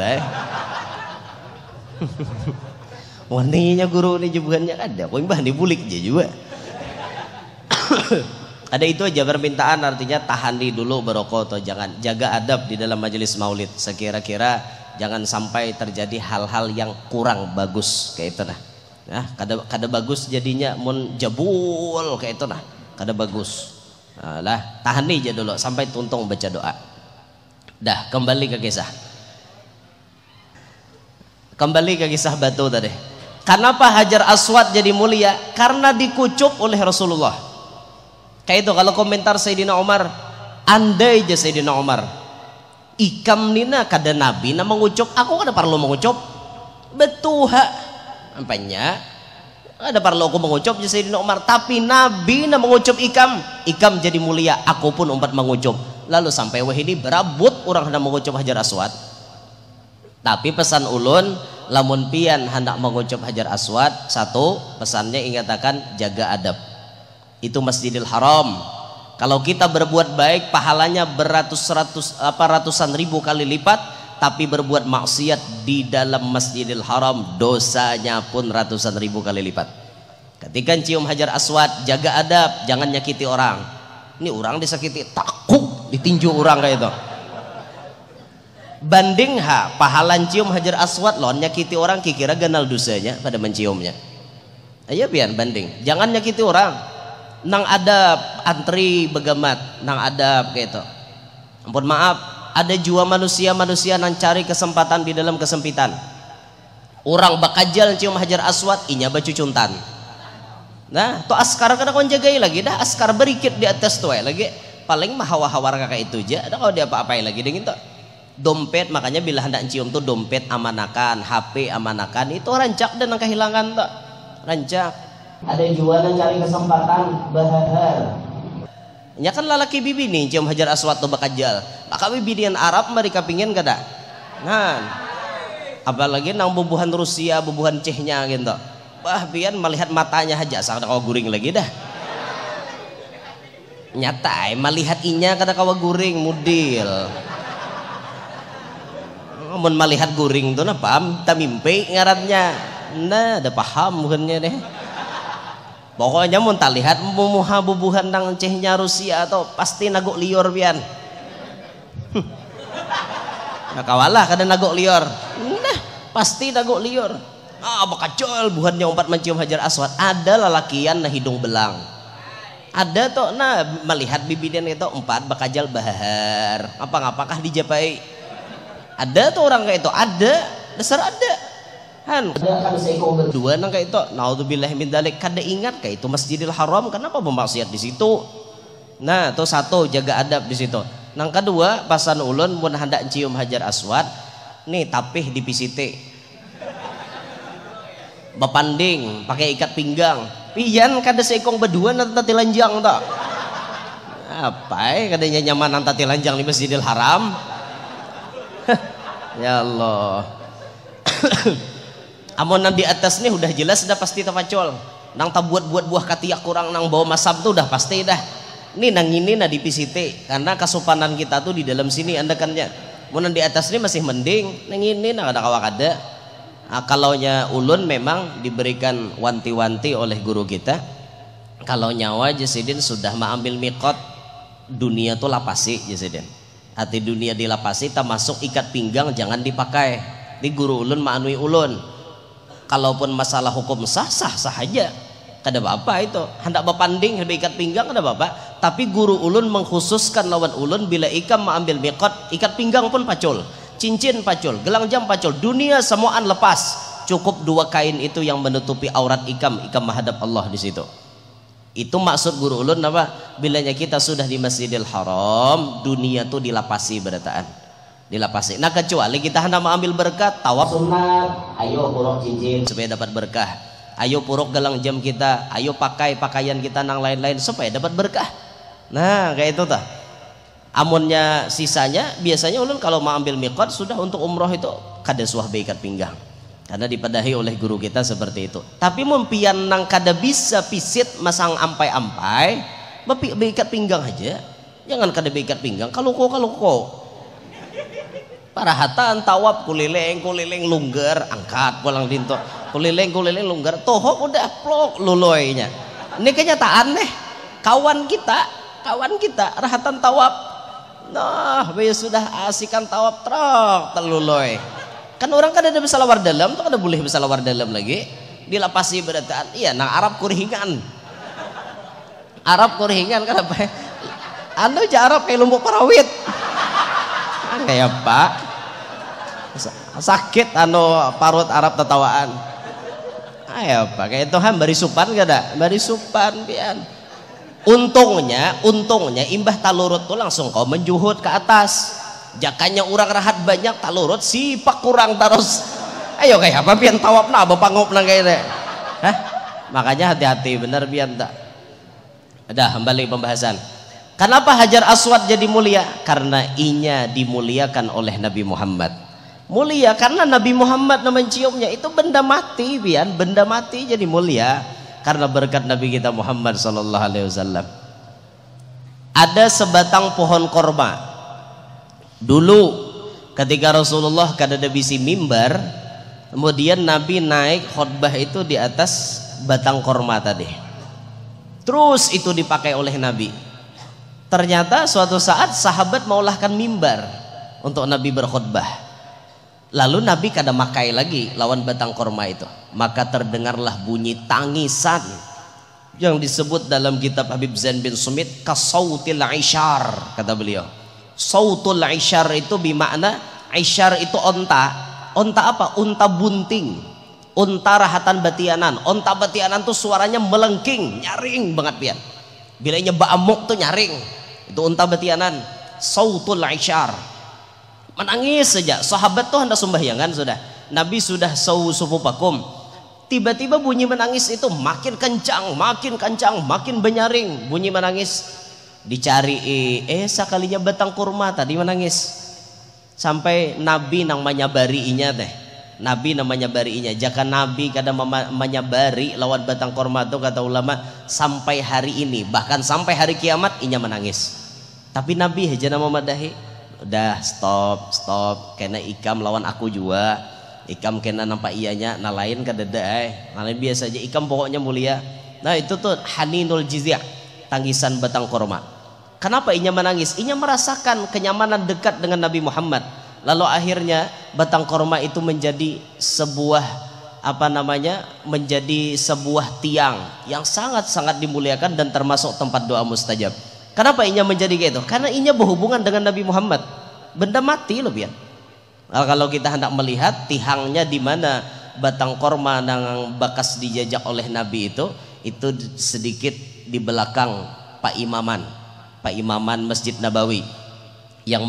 S3: Waninya guru ini jebuhannya ada, kok mbah dibulik aja juga. Ada itu aja permintaan, artinya tahani dulu berokok atau jangan, jaga adab di dalam majelis maulid. Sekira-kira jangan sampai terjadi hal-hal yang kurang bagus kayak itu nah. Nah, kada bagus jadinya mun jabul kayak itu nah, kada bagus. Nah, lah tahani aja dulu sampai tuntung baca doa. Dah kembali ke kisah. Kembali ke kisah batu tadi. Kenapa Hajar Aswad jadi mulia? Karena dikucup oleh Rasulullah. Kayak itu kalau komentar Sayyidina Umar, andai aja Sayyidina Umar ikam nina kada nabi na mengucup, aku kada perlu mengucup. Betuha ampanya ada perlu aku mengucup aja Sayyidina Umar, tapi nabi na mengucup ikam jadi mulia, aku pun umpat mengucup. Lalu sampai wahidi berabut orang hendak mengucup Hajar Aswad. Tapi pesan ulun, lamun pian hendak mengucup Hajar Aswad, satu pesannya ingatakan jaga adab. Itu Masjidil Haram. Kalau kita berbuat baik pahalanya ratusan ribu kali lipat, tapi berbuat maksiat di dalam Masjidil Haram dosanya pun ratusan ribu kali lipat. Ketika cium Hajar Aswad, jaga adab, jangan nyakiti orang. Ini orang disakiti takut ditinju orang kayak itu. Banding pahala cium Hajar Aswad loh nyakiti orang, kira ganal dosanya pada menciumnya. Ayo biar banding, jangan nyakiti orang. Nang adab antri begamat, nang adab kayak itu. Ampun maaf, ada jua manusia-manusia yang cari kesempatan di dalam kesempitan. Orang bakajal cium hajar aswad, inya baju cuntan. Nah, to askar kada kon jagai lagi dah, askar berikit di atas tuh lagi. Paling mah hawa-hawar kakak itu aja. Ada kalau dia apa-apain lagi dingin tuh. Dompet, makanya bila hendak cium tuh dompet amanakan, HP amanakan, itu rancak dan kehilangan tuh. Rancak. Ada jua yang cari kesempatan bahar. Nya kan lalaki bibi nih cium hajar aswad tuh bakajal. Maka bibi dian Arab mereka pingin kada. Nah, apalagi nang bubuhan Rusia, bubuhan Cehnya gitu. Bah bian melihat matanya aja sakda kawa guring lagi dah. Nyata melihat inya kada kawa guring mudil. Mun melihat guring tuh nah paham tamimpi ngarannya. Nah, ada paham bukannya deh. Pokoknya mun tak lihat muha bubuhan nang Cehnya Rusia atau pasti nagok lior bian. Nah kawalah kada nagok lior. Nah, pasti nagok lior. Ah bakacol buhannya umpat mencium hajar aswad. Ada lalakian na hidung belang. Ada tuh nah melihat bibidan itu umpat bakajal bahar. Apa-apakah dijapai? Ada tuh orang kayak itu, ada, dasar ada. Han, ada kan seekor berdua nang kayak itu. Naudzubillah min dzalik, kada ingat kayak itu Masjidil Haram, kenapa bermaksiat di situ? Nah, tuh satu jaga adab di situ. Nang kedua, pasan ulun mun hendak cium hajar aswad, nih tapih di PCT. Bapanding, pakai ikat pinggang. Pian kada seekong berdua nang telanjang tak? Apa kadanya nyaman nang telanjang di Masjidil Haram? Ya Allah. Amun nang di atas nih udah jelas udah pasti tafacol. Nang tak buat buah katiak kurang nang bawa masam tuh udah pasti dah. Nih nang ini nah di PCT karena kesopanan kita tuh di dalam sini andakannya. Mun nang di atas ini masih mending, nang ini nah ada kawak ada. Nah, kalaunya ulun memang diberikan wanti-wanti oleh guru kita. Kalau nyawa Jasidin sudah mengambil miqat dunia tuh lapasi Jasidin. Hati dunia dilapasi, termasuk ikat pinggang jangan dipakai. Di guru ulun ma'anui ulun. Kalaupun masalah hukum sah aja, kada apa-apa itu. Hendak bapanding, hendak ikat pinggang kada apa-apa. Tapi guru ulun mengkhususkan lawan ulun bila ikam mengambil miqat, ikat pinggang pun pacul, cincin pacul, gelang jam pacul, dunia semuaan lepas. Cukup dua kain itu yang menutupi aurat ikam menghadap Allah di situ. Itu maksud guru ulun apa? Bilanya kita sudah di Masjidil Haram, dunia tuh dilapasi berataan. Dilapasi. Nah kecuali kita hendak mengambil berkat, tawaf sunat, ayo puruk cincin supaya dapat berkah. Ayo puruk gelang jam kita, ayo pakai pakaian kita nang lain-lain supaya dapat berkah. Nah kayak itu tah. Amunnya sisanya biasanya ulun kalau mau ambil miqat sudah untuk umroh itu kada suah beikat pinggang. Karena dipadahi oleh guru kita seperti itu. Tapi mumpian nang kada bisa pisit masang ampai-ampai, beikat pinggang aja. Jangan kada beikat pinggang. Kalau kok parahatan tawab kuliling lunggar angkat pulang dinto kuliling lunggar tohok udah plok luloynya. Ini kenyataan nih kawan kita rahatan tawab. Nah sudah asikan tawab trok teluloy. Kan orang kan ada bersalawar dalam tuh kada boleh bersalawar dalam lagi dilapasi berataan. Iya nang Arab kurhingan kan apa anu ja Arab kayak lumbuk parawit kayak pak sakit anu parut Arab tetawaan. Ayo pak kayak itu bari supan gak ada bari supan pian. Untungnya imbah talurut tuh langsung kau menjuhut ke atas. Jakanya orang rahat banyak talurut sipak kurang terus. Ayo kayak apa pian tawab nah bapangop nang kayak deh. Hah? Makanya hati-hati bener pian tak. Udah kembali pembahasan. Kenapa Hajar Aswad jadi mulia? Karena inya dimuliakan oleh Nabi Muhammad. Mulia karena Nabi Muhammad menciumnya. Itu benda mati pian, benda mati jadi mulia karena berkat Nabi kita Muhammad sallallahu alaihi wasallam. Ada sebatang pohon korma. Dulu ketika Rasulullah kada ada bisi mimbar, kemudian Nabi naik khutbah itu di atas batang korma tadi. Terus itu dipakai oleh Nabi. Ternyata suatu saat sahabat maulahkan mimbar untuk Nabi berkhutbah. Lalu Nabi kada makai lagi lawan batang korma itu. Maka terdengarlah bunyi tangisan yang disebut dalam kitab Habib Zain bin Sumit kasautil ishar, kata beliau. Sautul isyar itu bimakna, isyar itu onta. Onta apa? Unta bunting, unta rahatan batianan. Onta batianan tuh suaranya melengking, nyaring banget pian. Bila nyebak amuk tuh nyaring. Itu unta batianan. Sautul isyar, menangis saja. Sahabat tuh hendak sembahyangan sudah. Nabi sudah sufu pakum. Tiba-tiba bunyi menangis itu makin kencang, makin benyaring. Bunyi menangis. Dicari sekalinya batang kurma tadi menangis. Sampai Nabi nang menyabariinya teh. Nabi namanya bariinya. Jika Nabi kadang menyabari lawan batang kurma itu kata ulama sampai hari ini, bahkan sampai hari kiamat inya menangis. Tapi Nabi aja nama madahi. Udah stop kena ikam lawan aku juga. Ikam kena nampak ianya, nah lain kadada nah lain biasa aja. Ikam pokoknya mulia. Nah itu tuh haninul jizya, tangisan batang korma. Kenapa inya menangis? Inya merasakan kenyamanan dekat dengan Nabi Muhammad. Lalu akhirnya batang korma itu menjadi sebuah menjadi sebuah tiang yang sangat-sangat dimuliakan dan termasuk tempat doa mustajab. Kenapa inya menjadi gitu? Karena inya berhubungan dengan Nabi Muhammad. Benda mati loh pian. Nah, kalau kita hendak melihat tihangnya di mana batang korma yang bekas dijajak oleh Nabi itu sedikit di belakang Pak Imaman Masjid Nabawi yang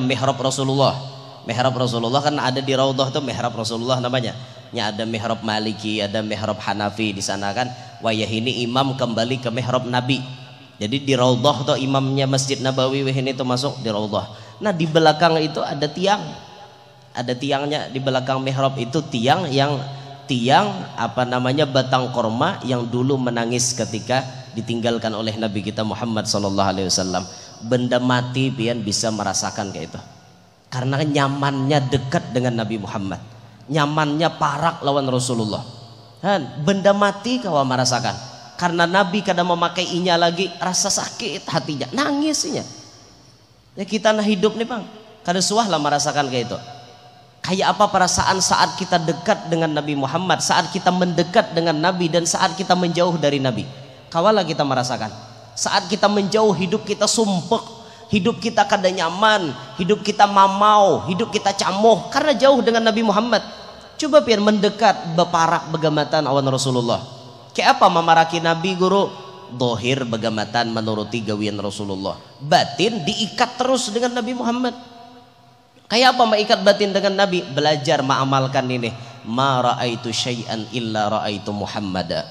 S3: mihrab Rasulullah. Mihrab Rasulullah kan ada di Raudhah tuh, mihrab Rasulullah namanya. Ada mihrab Maliki, ada mihrab Hanafi di sana kan. Wayah ini imam kembali ke mihrab Nabi. Jadi di Raudhah tuh imamnya Masjid Nabawi ini tuh masuk di Raudhah. Nah di belakang itu ada tiang, ada tiangnya di belakang mihrab itu tiang batang korma yang dulu menangis ketika ditinggalkan oleh Nabi kita Muhammad SAW. Benda mati pian bisa merasakan kayak itu karena nyamannya dekat dengan Nabi Muhammad, nyamannya parak lawan Rasulullah. Benda mati kau merasakan karena Nabi kadang memakai inya lagi rasa sakit hatinya, nangisnya. Ya kita nah hidup nih bang, kada suah lah merasakan kayak itu. Kayak apa perasaan saat kita dekat dengan Nabi Muhammad, saat kita mendekat dengan Nabi dan saat kita menjauh dari Nabi. Kawalah kita merasakan. Saat kita menjauh hidup kita sumpek, hidup kita kada nyaman, hidup kita mamau, hidup kita camuh karena jauh dengan Nabi Muhammad. Coba pian mendekat beparak begamatan awan Rasulullah. Kayak apa memaraki Nabi guru? Dohir begamatan menuruti gawian Rasulullah. Batin diikat terus dengan Nabi Muhammad. Kayak apa mengikat batin dengan Nabi? Belajar mengamalkan ini. Ma ra'aitu syai'an illa ra'aitu Muhammada.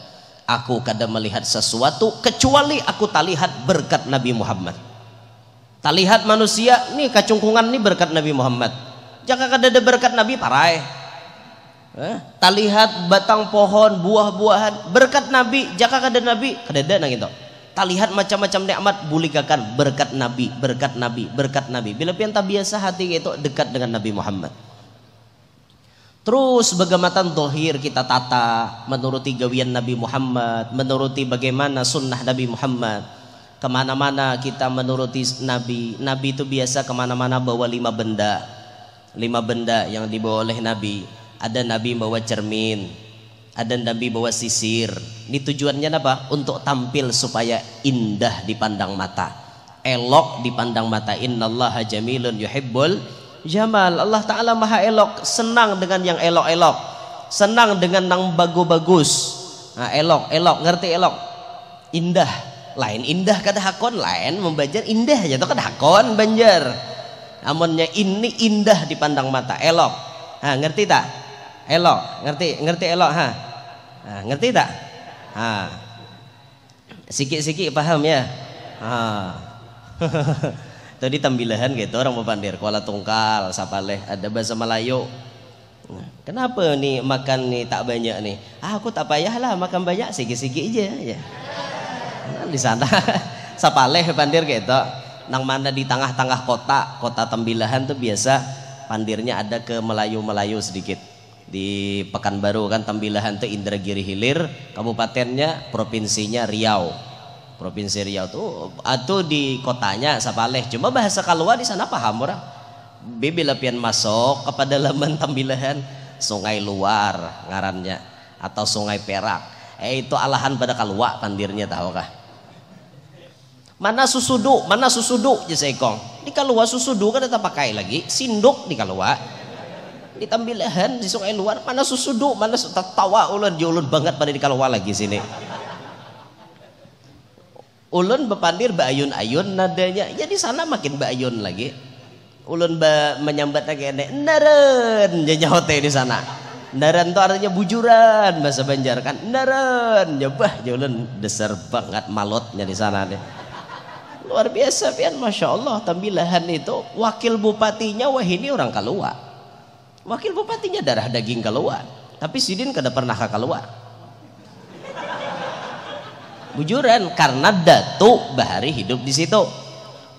S3: Aku kadang melihat sesuatu kecuali aku tak lihat berkat Nabi Muhammad. Tak lihat manusia nih kacungkungan nih berkat Nabi Muhammad. Jika kada ada berkat Nabi parai. Tak lihat batang pohon buah-buahan berkat Nabi. Jika kada Nabi kada ada nang itu. Tak lihat macam-macam nikmat bulikakan berkat Nabi, berkat Nabi, berkat Nabi. Bila pian tak biasa hati itu dekat dengan Nabi Muhammad. Terus begamatan dohir kita tata menuruti gawian Nabi Muhammad, menuruti bagaimana sunnah Nabi Muhammad. Kemana-mana kita menuruti Nabi. Nabi itu biasa kemana-mana bawa 5 benda. 5 benda yang dibawa oleh Nabi. Ada Nabi bawa cermin, ada Nabi bawa sisir. Ini tujuannya apa? Untuk tampil supaya indah dipandang mata, elok dipandang mata. Innallaha jamilun yuhibbul jamal. Allah Ta'ala maha elok, senang dengan yang elok-elok, senang dengan yang bagus-bagus. Nah, elok, ngerti elok? Indah, lain indah kada hakon, lain membanjar indah aja tuh kada hakon banjar. Amunnya ini indah dipandang mata, elok. Ngerti tak? Elok, ngerti elok ngerti tak? Sikit-sikit paham ya. Tadi tambilahan gitu orang Papandir, Kuala Tungkal, Sapaleh, ada bahasa Melayu. Kenapa nih makan nih tak banyak nih? Aku tak payahlah makan banyak, sikit-sikit aja ya. Di sana Sapaleh Pandir gitu. Nang mana di tengah-tengah kota Tambilahan tuh biasa pandirnya ada ke Melayu sedikit. Di Pekanbaru kan Tambilahan tuh Indragiri Hilir, kabupatennya provinsinya Riau. Provinsi Riau tuh atau di kotanya Sapaleh. Cuma bahasa keluar di sana paham orang. Bila pian masuk ke pedalaman Tambilahan, Sungai Luar ngarannya atau Sungai Perak. Itu alahan pada keluar pandirnya tahukah? Mana susudu, Di keluar susudu kan kita pakai lagi, sinduk di keluar. Di tambilahan di sungai luar, mana susudu, mana tawa ulun, ulun banget pada di keluar lagi sini. Ulun bepandir bayun-ayun nadanya, ya di sana makin bayun lagi. Ulun menyambat lagi naren, nyahote di sana. Naren itu artinya bujuran bahasa Banjar kan. Naren, nyebah ulun besar banget malotnya di sana deh. Luar biasa pian, masya Allah. Tambilahan itu wakil bupatinya wah ini orang keluar. Wakil bupatinya darah daging keluar. Tapi sidin kada pernah keluar. Bujuran karena Datu Bahari hidup di situ.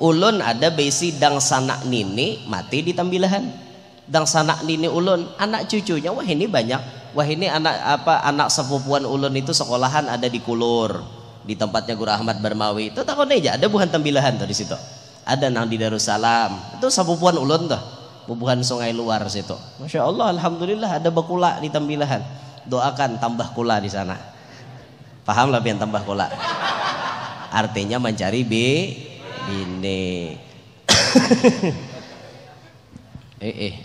S3: Ulun ada besi dang sanak nini mati di Tambilahan. Dang sanak nini ulun, anak cucunya wah ini banyak. Wah ini anak sepupuan ulun itu sekolahan ada di Kulur. Di tempatnya Guru Ahmad Barmawi itu takut aja ada buhan Tambilahan tuh di situ, ada nang di Darussalam itu sepupuan ulun tuh, bubuhan sungai luar situ. Masya Allah, alhamdulillah ada bakula di Tambilahan. Doakan tambah kula di sana. Paham lah pian tambah kula? Artinya mencari bini.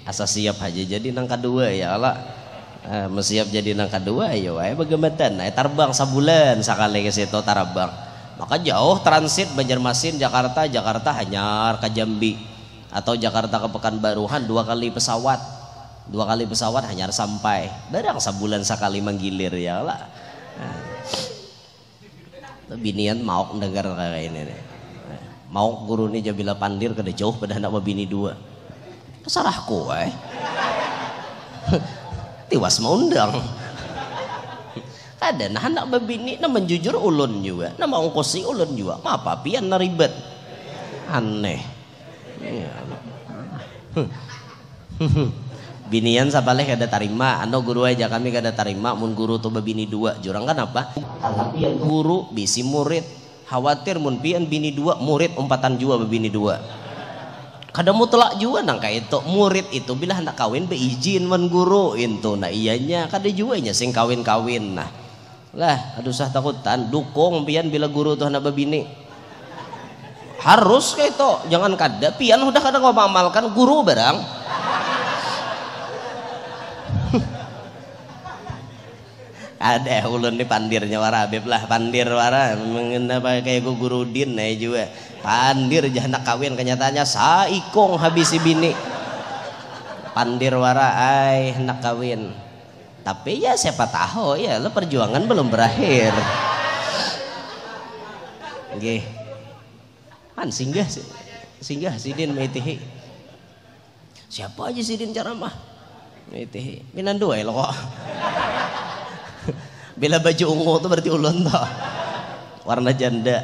S3: Asa siap aja jadi nang kedua ya Allah. Siap jadi nang kedua ya wae bagematan terbang sebulan sekali ke situ terbang. Maka jauh transit Banjarmasin Jakarta hanyar ke Jambi atau Jakarta ke Pekanbaruan 2 kali pesawat hanyar sampai barang sebulan sekali menggilir ya lah. Binian mau negara kayak ini nih. Mau guru ini jabila pandir kada jauh pada anak bini 2 kesarahku tiwas mau undang ada nah anak babini nah menjujur ulun juga nah mau ongkosi ulun juga apa pian na ribet aneh binian sapaleh kada tarima ando guru aja kami kada tarima mun guru tuh babini 2 jurang kan apa karena pian guru bisi murid khawatir mun pian bini 2 murid umpatan jua babini 2 kada mutlak juga nang kayak itu murid itu bila hendak kawin beizin men guru itu nah iyanya kada juga nya sing kawin nah lah aduh sah takutan dukung pian bila guru tuh hendak babini harus kayak itu jangan kada pian udah kada ngamalkan guru barang ada ulun nih pandirnya wara Habib lah pandir wara mengenai kayak guru din nah juga pandir jahnak kawin kenyataannya saikong habisi bini pandir wara ay hendak kawin tapi ya siapa tahu ya lo perjuangan belum berakhir nggih kan singgah sidin meitihi siapa aja sidin ceramah meitihi minan dua lo kok bila baju ungu tuh berarti ulun toh warna janda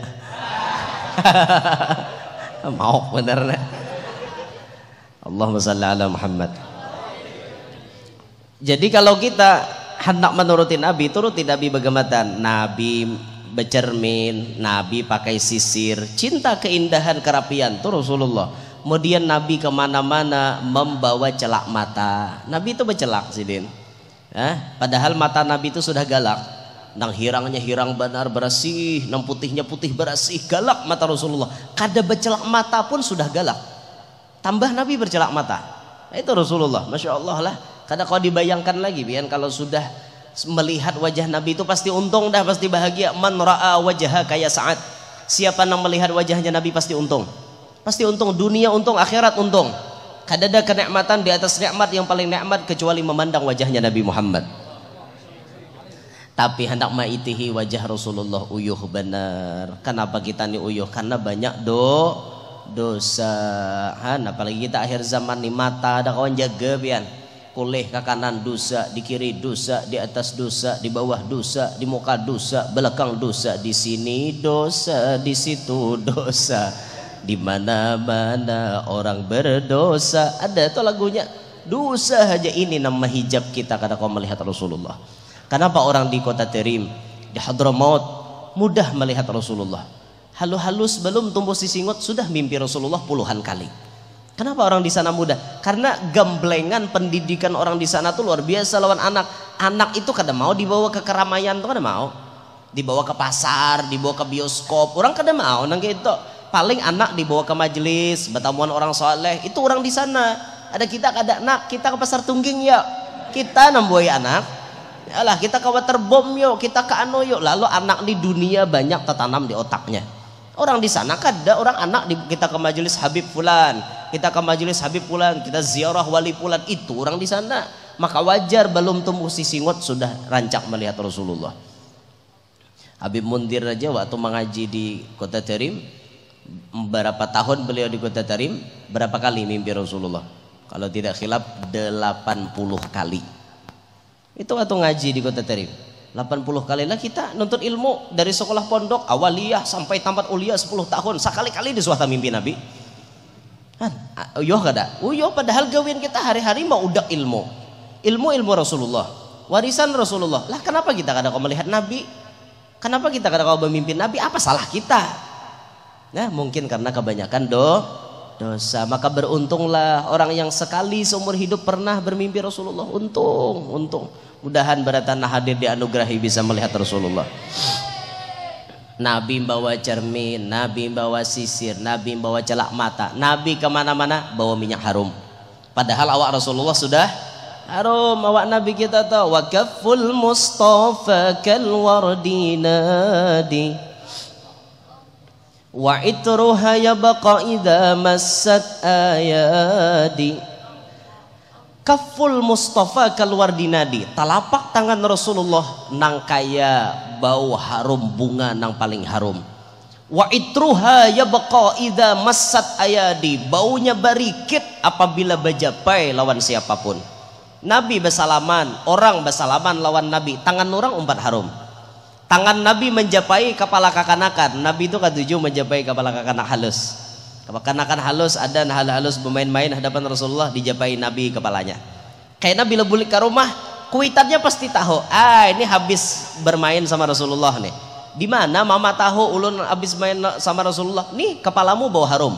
S3: mau bener nih Allahumma shalli ala Muhammad. Jadi kalau kita hendak menuruti Nabi turuti Nabi bagaimana Nabi bercermin Nabi pakai sisir cinta keindahan kerapian tuh Rasulullah. Kemudian Nabi kemana-mana membawa celak mata. Nabi itu bercelak sidin padahal mata Nabi itu sudah galak nang hirangnya hirang benar bersih nang putihnya putih bersih galak mata Rasulullah kada bercelak mata pun sudah galak tambah Nabi bercelak mata itu Rasulullah Masya Allah lah kada kau dibayangkan lagi biar kalau sudah melihat wajah Nabi itu pasti untung dah pasti bahagia man ra'a wajha kaya saat siapa yang melihat wajahnya Nabi pasti untung dunia untung akhirat untung kada ada kenikmatan di atas nikmat yang paling nikmat kecuali memandang wajahnya Nabi Muhammad. Tapi hendak maitihi wajah Rasulullah uyuh benar. Kenapa kita nih uyuh? Karena banyak dosa. Apalagi kita akhir zaman nih mata ada kawan jaga pian. Kulih ke kanan dosa, di kiri dosa, di atas dosa, di bawah dosa, di muka dosa, belakang dosa, di sini dosa, di situ dosa. Di mana-mana orang berdosa. Ada tuh lagunya. Dosa aja ini nama hijab kita kada kau melihat Rasulullah. Kenapa orang di kota Terim, di Hadramaut mudah melihat Rasulullah? Halus-halus belum tumbuh sisingot sudah mimpi Rasulullah puluhan kali. Kenapa orang di sana mudah? Karena gamblengan pendidikan orang di sana tuh luar biasa lawan anak. Anak itu kada mau dibawa ke keramaian tuh kada mau. dibawa ke pasar, dibawa ke bioskop, orang kada mau nang gitu. Paling anak dibawa ke majelis pertemuan orang soleh, itu orang di sana. Ada kita kada anak, kita ke pasar tungging ya, kita namboi anak, alah kita ke waterbom yuk, kita ke anu yuk. Lalu anak di dunia banyak tertanam di otaknya. Orang di sana kada, orang anak kita ke majelis Habib Fulan, kita ke majelis Habib Fulan, kita ziarah wali Fulan, itu orang di sana. Maka wajar belum tumbuh sisingot sudah rancak melihat Rasulullah. Habib Mundir aja waktu mengaji di Kota Tarim, berapa tahun beliau di Kota Tarim, berapa kali mimpi Rasulullah? Kalau tidak khilaf 80 kali. Itu waktu ngaji di Kota Tarim. 80 kali lah kita nuntut ilmu dari sekolah pondok awaliyah sampai tamat uliah 10 tahun. Sekali-kali di suatu mimpi Nabi. Kan? Uyuh kada? Uyuh padahal gawin kita hari-hari mau udak ilmu. Ilmu Rasulullah, warisan Rasulullah. Lah kenapa kita kada kau melihat Nabi? Kenapa kita kada kau memimpin Nabi? Apa salah kita? Nah, mungkin karena kebanyakan dosa. Maka beruntunglah orang yang sekali seumur hidup pernah bermimpi Rasulullah. Untung. Mudahan beratana hadir dianugerahi bisa melihat Rasulullah. Nabi bawa cermin, Nabi bawa sisir, Nabi bawa celak mata, Nabi kemana-mana bawa minyak harum. Padahal awak Rasulullah sudah harum. Awak Nabi kita tahu wa kafful mustafa kal wardi nadi wa itruha yabqa idza massat ayadi. Kaful Mustafa keluar dinadi, telapak tangan Rasulullah nang kaya bau harum bunga nang paling harum. Wa itruha yabqa idza massat ayadi, baunya barikit apabila bajapai lawan siapapun. Nabi bersalaman, orang bersalaman lawan Nabi, tangan orang umpat harum. Tangan Nabi menjapai kepala kakanakan. Nabi itu ketujuh menjapai kepala kakanak halus. Kanakan halus ada hal halus bermain-main hadapan Rasulullah, dijapai Nabi kepalanya. Kayak Nabi bila bulik ke rumah, kuitannya pasti tahu. Ini habis bermain sama Rasulullah nih. Di mana mama tahu ulun habis main sama Rasulullah? Nih kepalamu bau harum.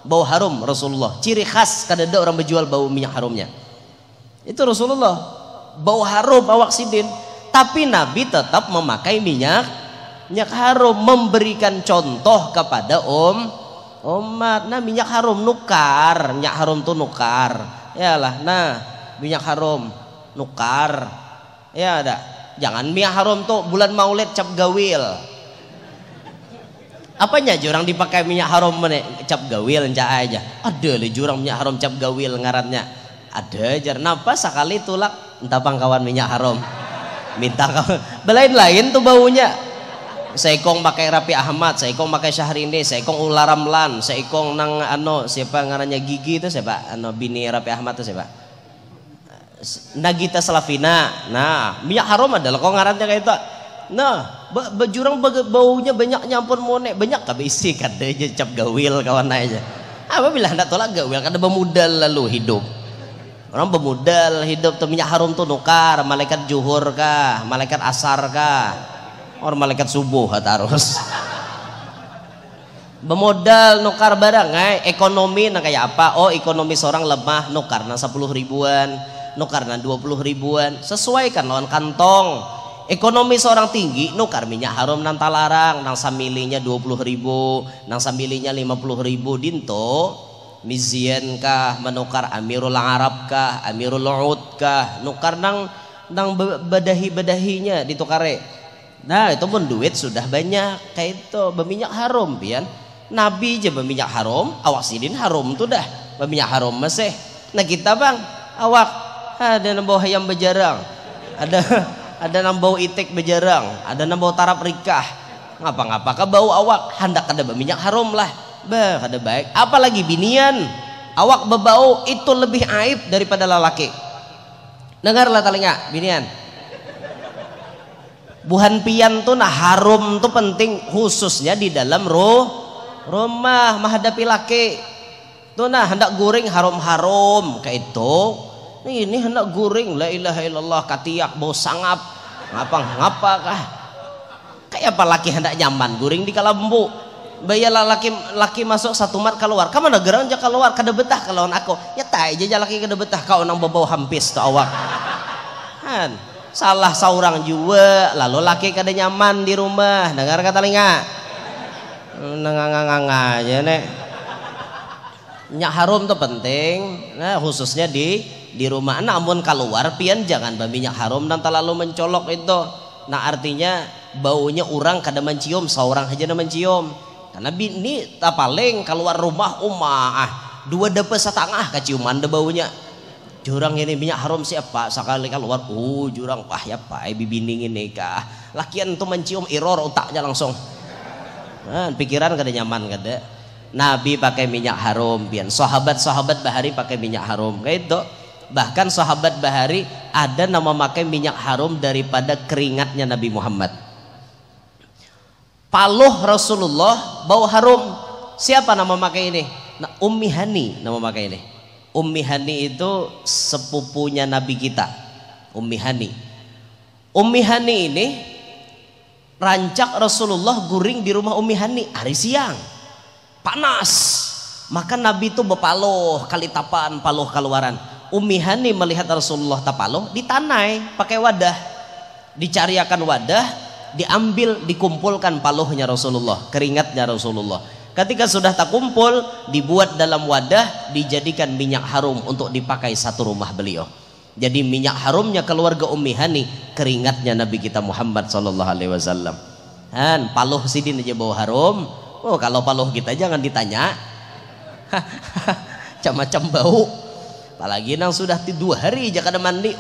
S3: Bau harum Rasulullah. Ciri khas kadada orang berjual bau minyak harumnya. Itu Rasulullah. Bau harum awak sidin. Tapi Nabi tetap memakai minyak harum, memberikan contoh kepada umat. Nah minyak harum nukar, minyak harum tuh nukar, ya lah. Nah minyak harum nukar, ya ada. Jangan minyak harum tuh bulan Maulid cap gawil. Apanya jurang dipakai minyak harum mana? Cap gawil enca aja. Ada le jurang minyak harum cap gawil ngarannya. Ada aja. Napa sekali tulak entah pangkawan minyak harum. Minta kawan. Belain lain tuh baunya. Seikong pakai Rapi Ahmad, seikong pakai Syahrini, seikong Ular Ramlan, seikong nang siapa ngarannya Gigi itu siapa? Bini Rapi Ahmad itu siapa? Nagita Slavina. Nah, minyak harum adalah kok ngarannya kayak itu. Nah, bejurang baunya banyak nyampun mone, banyak kabeh isi kadanya cap gawil kawan aja. Apa bila hendak tolak gawil kada bermodal lalu hidup. Orang bermodal hidup tuh minyak harum tuh nukar, malaikat juhur kah, malaikat asar kah? Orang malaikat subuh harus bermodal nukar barang. Ekonomi nah kayak apa? Oh ekonomi seorang lemah nukar na 10 ribuan, nukar na 20 ribuan, sesuaikan lawan kantong. Ekonomi seorang tinggi nukar minyak harum nang talarang, nang samilinya 20 ribu, nang samilinya 50 ribu. Dinto Mizian kah menukar Amirul Arab kah, Amirul Ud kah, nukar nang badahi-badahinya ditukare. Nah itu pun duit sudah banyak kayak itu berminyak harum pian. Nabi aja berminyak harum, awak sidin harum tuh dah berminyak harum masih. Nah kita bang awak ada nambau hayam bejarang, ada nambau itik bejarang, ada nambau tarap rikah, ngapa-ngapa ke bau awak hendak ada berminyak harum lah. Bah kada baik. Apalagi binian awak berbau itu lebih aib daripada lelaki. Dengarlah telinga binian. Buhan pian tuh nah harum tuh penting khususnya di dalam rumah menghadapi laki. Tuh nah hendak goreng harum-harum kayak itu. Ini hendak goreng la ilaha illallah katiak bau sangap. Ngapa kah? Kayak apa laki hendak nyaman goreng di kalambu. Bayalah laki masuk satu mat keluar. Kamu negara aja keluar kada betah kalau aku. Ya tak aja laki kada betah kau nang bau hampis tuh awak. Han. salah seorang juga lalu laki kada nyaman di rumah. Dengar kata linga nenganganga aja nek. Minyak harum tuh penting, nah khususnya di rumah. Namun keluar pian jangan minyak harum dan terlalu mencolok itu. Nah artinya baunya orang kada mencium, seorang aja na mencium. Karena ini tak paling keluar rumah 2 depe setengah keciuman de baunya. Jurang ini minyak harum siapa sekali keluar, jurang ya pak bibining ini kah. Lakian tuh mencium error otaknya langsung. Nah, pikiran kada nyaman kada. Nabi pakai minyak harum, pian sahabat bahari pakai minyak harum kayak itu. Bahkan sahabat bahari ada nama pakai minyak harum daripada keringatnya Nabi Muhammad. Paluh Rasulullah bau harum. Siapa nama pakai ini? Nah, Ummi Hani nama pakai ini. Ummi Hani itu sepupunya Nabi kita. Ummi Hani. Ummi Hani ini rancak Rasulullah guring di rumah Ummi Hani hari siang. Panas. Maka Nabi itu bepaluh kali tapan paluh keluaran. Ummi Hani melihat Rasulullah tapaluh ditanai pakai wadah. Dicariakan wadah, diambil dikumpulkan paluhnya Rasulullah, keringatnya Rasulullah. Ketika sudah tak kumpul, dibuat dalam wadah, dijadikan minyak harum untuk dipakai satu rumah beliau. Jadi minyak harumnya keluarga Ummi Hani, keringatnya Nabi kita Muhammad sallallahu alaihi wasallam. Han, paluh sidin aja bau harum. Oh, kalau paluh kita jangan ditanya. Macam-macam bau. Apalagi nang sudah 2 hari aja kada mandi.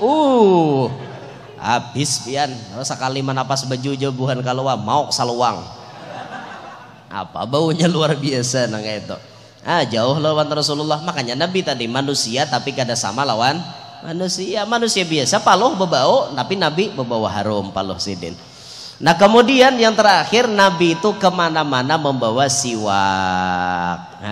S3: Habis pian. Sekali menapas baju jauhan kalua mau saluang. Apa baunya luar biasa nang itu. Jauh lawan Rasulullah. Makanya Nabi tadi manusia tapi kada sama lawan manusia. Manusia biasa paluh bebau, tapi Nabi bebawa harum paluh sidin. Nah kemudian yang terakhir Nabi itu kemana-mana membawa siwak.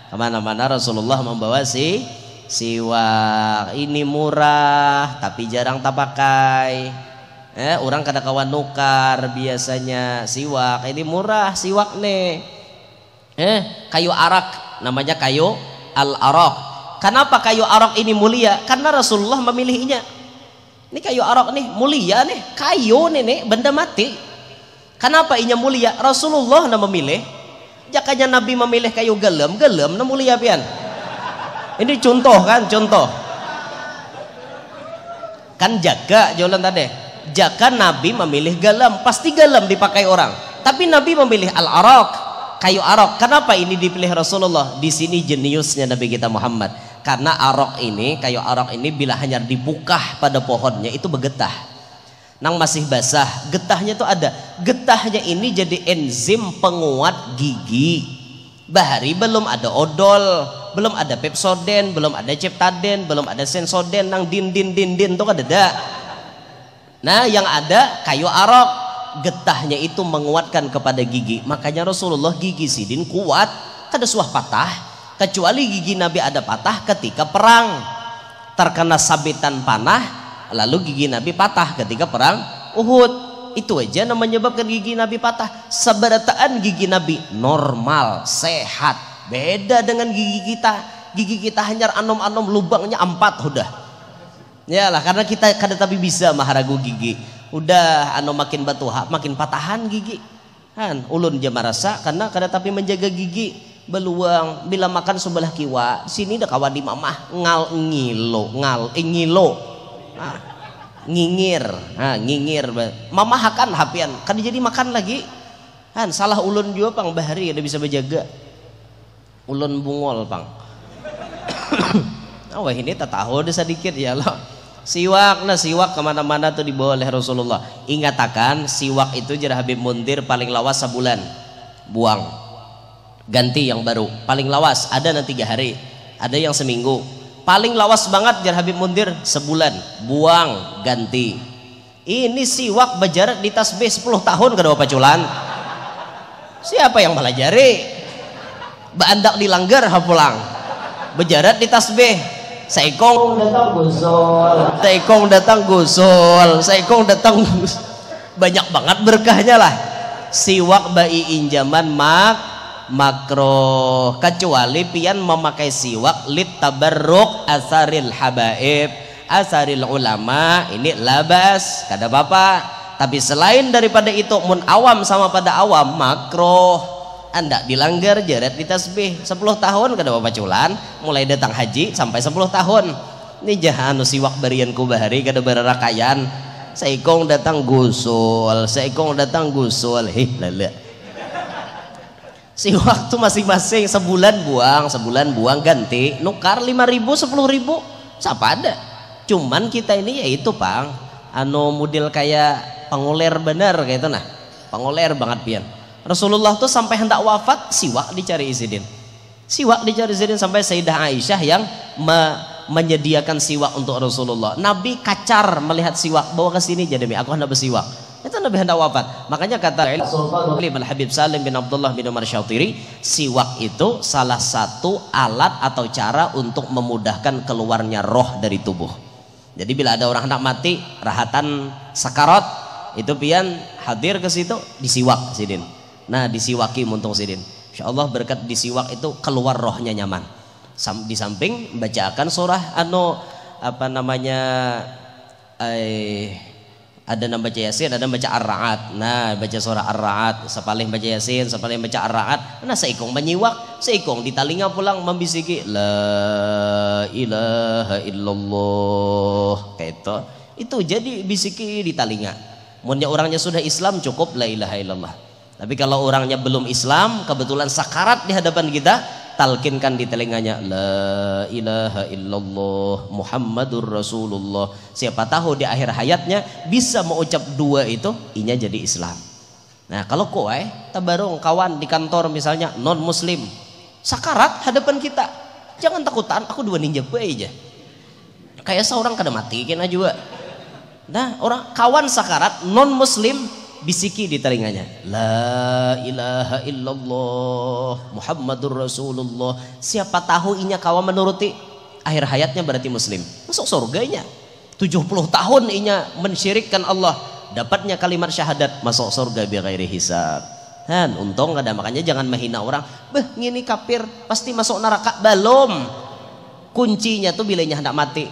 S3: Kemana-mana Rasulullah membawa siwak. Ini murah tapi jarang tak pakai. Orang kada kawan nukar biasanya siwak. Ini murah siwak nih. Kayu arak namanya kayu al-arak. Kenapa kayu arak ini mulia? Karena Rasulullah memilihnya. Ini kayu arak nih mulia nih. Kayu nih benda mati. Kenapa inya mulia? Rasulullah na memilih. Jakanya Nabi memilih kayu gelem na mulia pian. Ini contoh kan, contoh. Kan jaga jalan tadi. Jaga Nabi memilih galam, pasti galam dipakai orang. Tapi Nabi memilih al-arak, kayu arak. Kenapa ini dipilih Rasulullah? Di sini jeniusnya Nabi kita Muhammad. Karena arak ini, kayu arak ini bila hanya dibuka pada pohonnya itu bergetah. Nang masih basah, getahnya tuh ada. Getahnya ini jadi enzim penguat gigi. Bahari belum ada odol, belum ada Pepsoden, belum ada Ceptaden, belum ada Sensoden, nang din tuh ada. Nah yang ada kayu arak, getahnya itu menguatkan kepada gigi. Makanya Rasulullah gigi sidin kuat, kada suah patah. Kecuali gigi Nabi ada patah ketika perang, terkena sabetan panah, lalu gigi Nabi patah ketika perang Uhud. Itu aja yang menyebabkan gigi Nabi patah. Seberataan gigi Nabi normal, sehat. Beda dengan gigi kita. Gigi kita hanya anom-anom lubangnya 4 udah. Ya lah, karena kita kada tapi bisa maharagu gigi. Udah makin batuha, makin patahan gigi. Kan ulun je marasa karena kada tapi menjaga gigi. Beluang bila makan sebelah kiwa, sini dah kawan di mamah ngilo. Ngingir mama hakan hapian kan jadi makan lagi kan salah ulun juga pang bahari ada bisa berjaga ulun bungol pang. Wah ini tak tahu deh sedikit ya loh. Siwak kemana-mana tuh dibawa oleh Rasulullah. Ingatakan siwak itu jar Habib Mundir paling lawas sebulan buang, ganti yang baru. Paling lawas ada nanti 3 hari, ada yang seminggu. Paling lawas banget jar Habib Mundir sebulan, buang ganti. Ini siwak berjarak di tasbih 10 tahun kada apa culan. Siapa yang melajari? Baandak dilanggar hapulang. Berjarak di tasbih. Saikong datang gusul. Banyak banget berkahnya lah. Siwak bai injaman makro, kecuali pian memakai siwak lit tabarruk asaril habaib, asaril ulama ini labas kada apa-apa. Tapi selain daripada itu mun awam sama pada awam makruh. Anda dilanggar jaret di tasbih 10 tahun kada apa culan mulai datang haji sampai 10 tahun. Ini jahanu siwak barian ku bahari kada berarakayan. Saikong datang gusul, saikong datang gusul. Lala. Siwak tuh masing-masing sebulan buang ganti nukar 5.000 10.000 siapa ada. Cuman kita ini yaitu pang anu model kayak penguler bener kayak itu nah penguler banget pian. Rasulullah tuh sampai hendak wafat siwak dicari izin sampai Sayyidah Aisyah yang menyediakan siwak untuk Rasulullah. Nabi kacar melihat siwak, bawa ke sini jadi aku hendak bersiwak. Itu Nabi hendak wafat. Makanya kata Sultan Habib Salim bin Abdullah bin Umar Syatiri, siwak itu salah satu alat atau cara untuk memudahkan keluarnya roh dari tubuh. Jadi bila ada orang hendak mati, rahatan sakarat, itu pian hadir ke situ disiwak sidin. Nah, disiwaki muntung sidin. Insyaallah berkat disiwak itu keluar rohnya nyaman. Di samping bacakan surah apa namanya ada yang baca Yasin, ada yang baca Ar-Ra'd. Nah, baca surah Ar-Ra'd, sepalih baca Yasin, sepalih baca Ar-Ra'd. Nah, seikong menyiwak, seikong di talinga pulang membisiki la ilaha illallah. Kayak itu jadi bisiki di talinga. Munnya orangnya sudah Islam cukup la ilaha illallah. Tapi kalau orangnya belum Islam, kebetulan sakarat di hadapan kita, talkinkan di telinganya la ilaha illallah Muhammadur Rasulullah. Siapa tahu di akhir hayatnya bisa mengucap dua itu, inya jadi Islam. Nah, kalau kowe tabarung kawan di kantor misalnya non muslim, sakarat hadapan kita, jangan takutan, aku dua ninja gue aja. Kayak seorang kada mati kena juga. Nah, orang kawan sakarat non muslim bisiki di telinganya la ilaha illallah Muhammadur Rasulullah. Siapa tahu inya kawan menuruti, akhir hayatnya berarti muslim, masuk surganya. 70 tahun inya mensyirikkan Allah, dapatnya kalimat syahadat, masuk surga bi ghairi hisab. Dan untung ada, makanya jangan menghina orang. Beh, ngini kafir pasti masuk neraka. Belum. Kuncinya tuh bilanya hendak mati.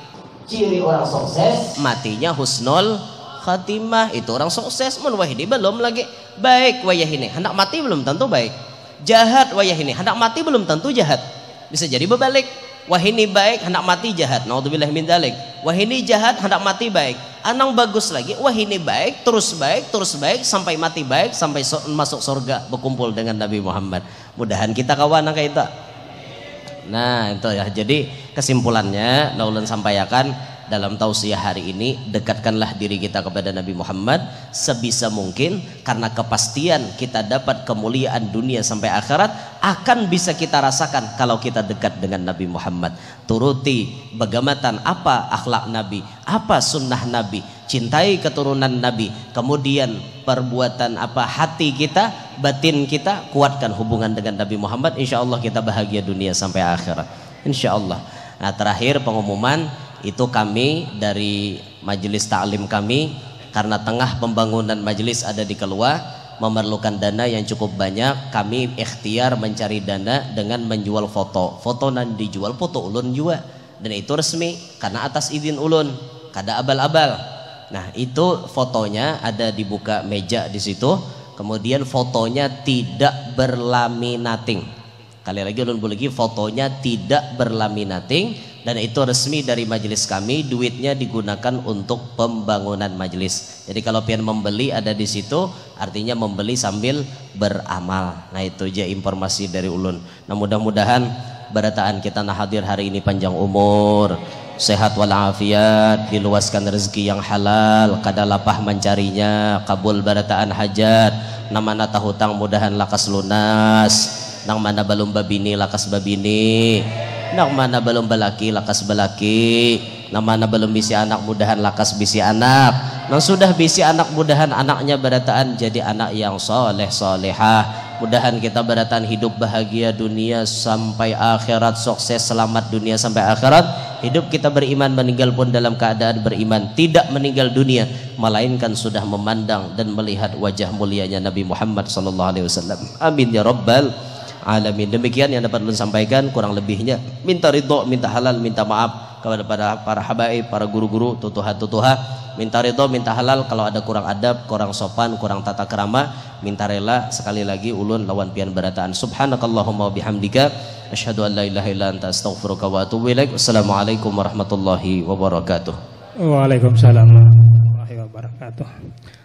S3: Ciri orang sukses matinya husnul khatimah, itu orang sukses. Mun wahidi belum lagi baik wayah ini hendak mati belum tentu baik. Jahat wayah ini hendak mati belum tentu jahat, bisa jadi berbalik. Wahini baik hendak mati jahat, naudzubillah min dzalik. Wahini jahat hendak mati baik, anang bagus lagi. Wahini baik terus sampai mati baik, sampai masuk surga berkumpul dengan Nabi Muhammad. Mudahan kita kawan kayak itu. Nah itu ya, jadi kesimpulannya naulan sampaikan dalam tausiah hari ini, dekatkanlah diri kita kepada Nabi Muhammad sebisa mungkin, karena kepastian kita dapat kemuliaan dunia sampai akhirat akan bisa kita rasakan kalau kita dekat dengan Nabi Muhammad. Turuti bagaimana apa akhlak Nabi, apa sunnah Nabi, cintai keturunan Nabi, kemudian perbuatan apa hati kita, batin kita, kuatkan hubungan dengan Nabi Muhammad. Insya Allah kita bahagia dunia sampai akhirat, insya Allah. Nah, terakhir pengumuman itu, kami dari majelis ta'lim kami, karena tengah pembangunan majelis ada di Kelua, memerlukan dana yang cukup banyak. Kami ikhtiar mencari dana dengan menjual foto nan dijual, foto ulun juga, dan itu resmi karena atas izin ulun, kada abal-abal. Nah, itu fotonya ada dibuka meja di situ, kemudian fotonya tidak berlaminating. Kali lagi ulun boleh lagi, fotonya tidak berlaminating, dan itu resmi dari majelis kami. Duitnya digunakan untuk pembangunan majelis. Jadi kalau pian membeli ada di situ, artinya membeli sambil beramal. Nah, itu aja informasi dari ulun. Nah, mudah-mudahan barataan kita nah hadir hari ini panjang umur, sehat walafiat, diluaskan rezeki yang halal, kada lapah mencarinya, kabul barataan hajat, namana tahutang mudahan lakas lunas, nang mana belum babini lakas babini, nang mana belum balaki lakas balaki, nang mana belum bisi anak mudahan lakas bisi anak, nang sudah bisi anak mudahan anaknya barataan jadi anak yang soleh solehah. Mudahan kita barataan hidup bahagia dunia sampai akhirat, sukses selamat dunia sampai akhirat. Hidup kita beriman, meninggal pun dalam keadaan beriman, tidak meninggal dunia melainkan sudah memandang dan melihat wajah mulianya Nabi Muhammad sallallahu alaihi wasallam. Amin ya rabbal alamin. Demikian yang dapat ulun sampaikan, kurang lebihnya minta ridho, minta halal, minta maaf kepada para habaib, para guru-guru, tutuha-tutuha. Minta ridho, minta halal kalau ada kurang adab, kurang sopan, kurang tata kerama. Minta rela, sekali lagi ulun lawan pian berataan. Subhanakallahumma bihamdika asyhadu an la ilaha illa anta astaghfiruka wa atubu ilaik. Wassalamualaikum warahmatullahi wabarakatuh.
S1: Waalaikumsalam warahmatullahi wabarakatuh.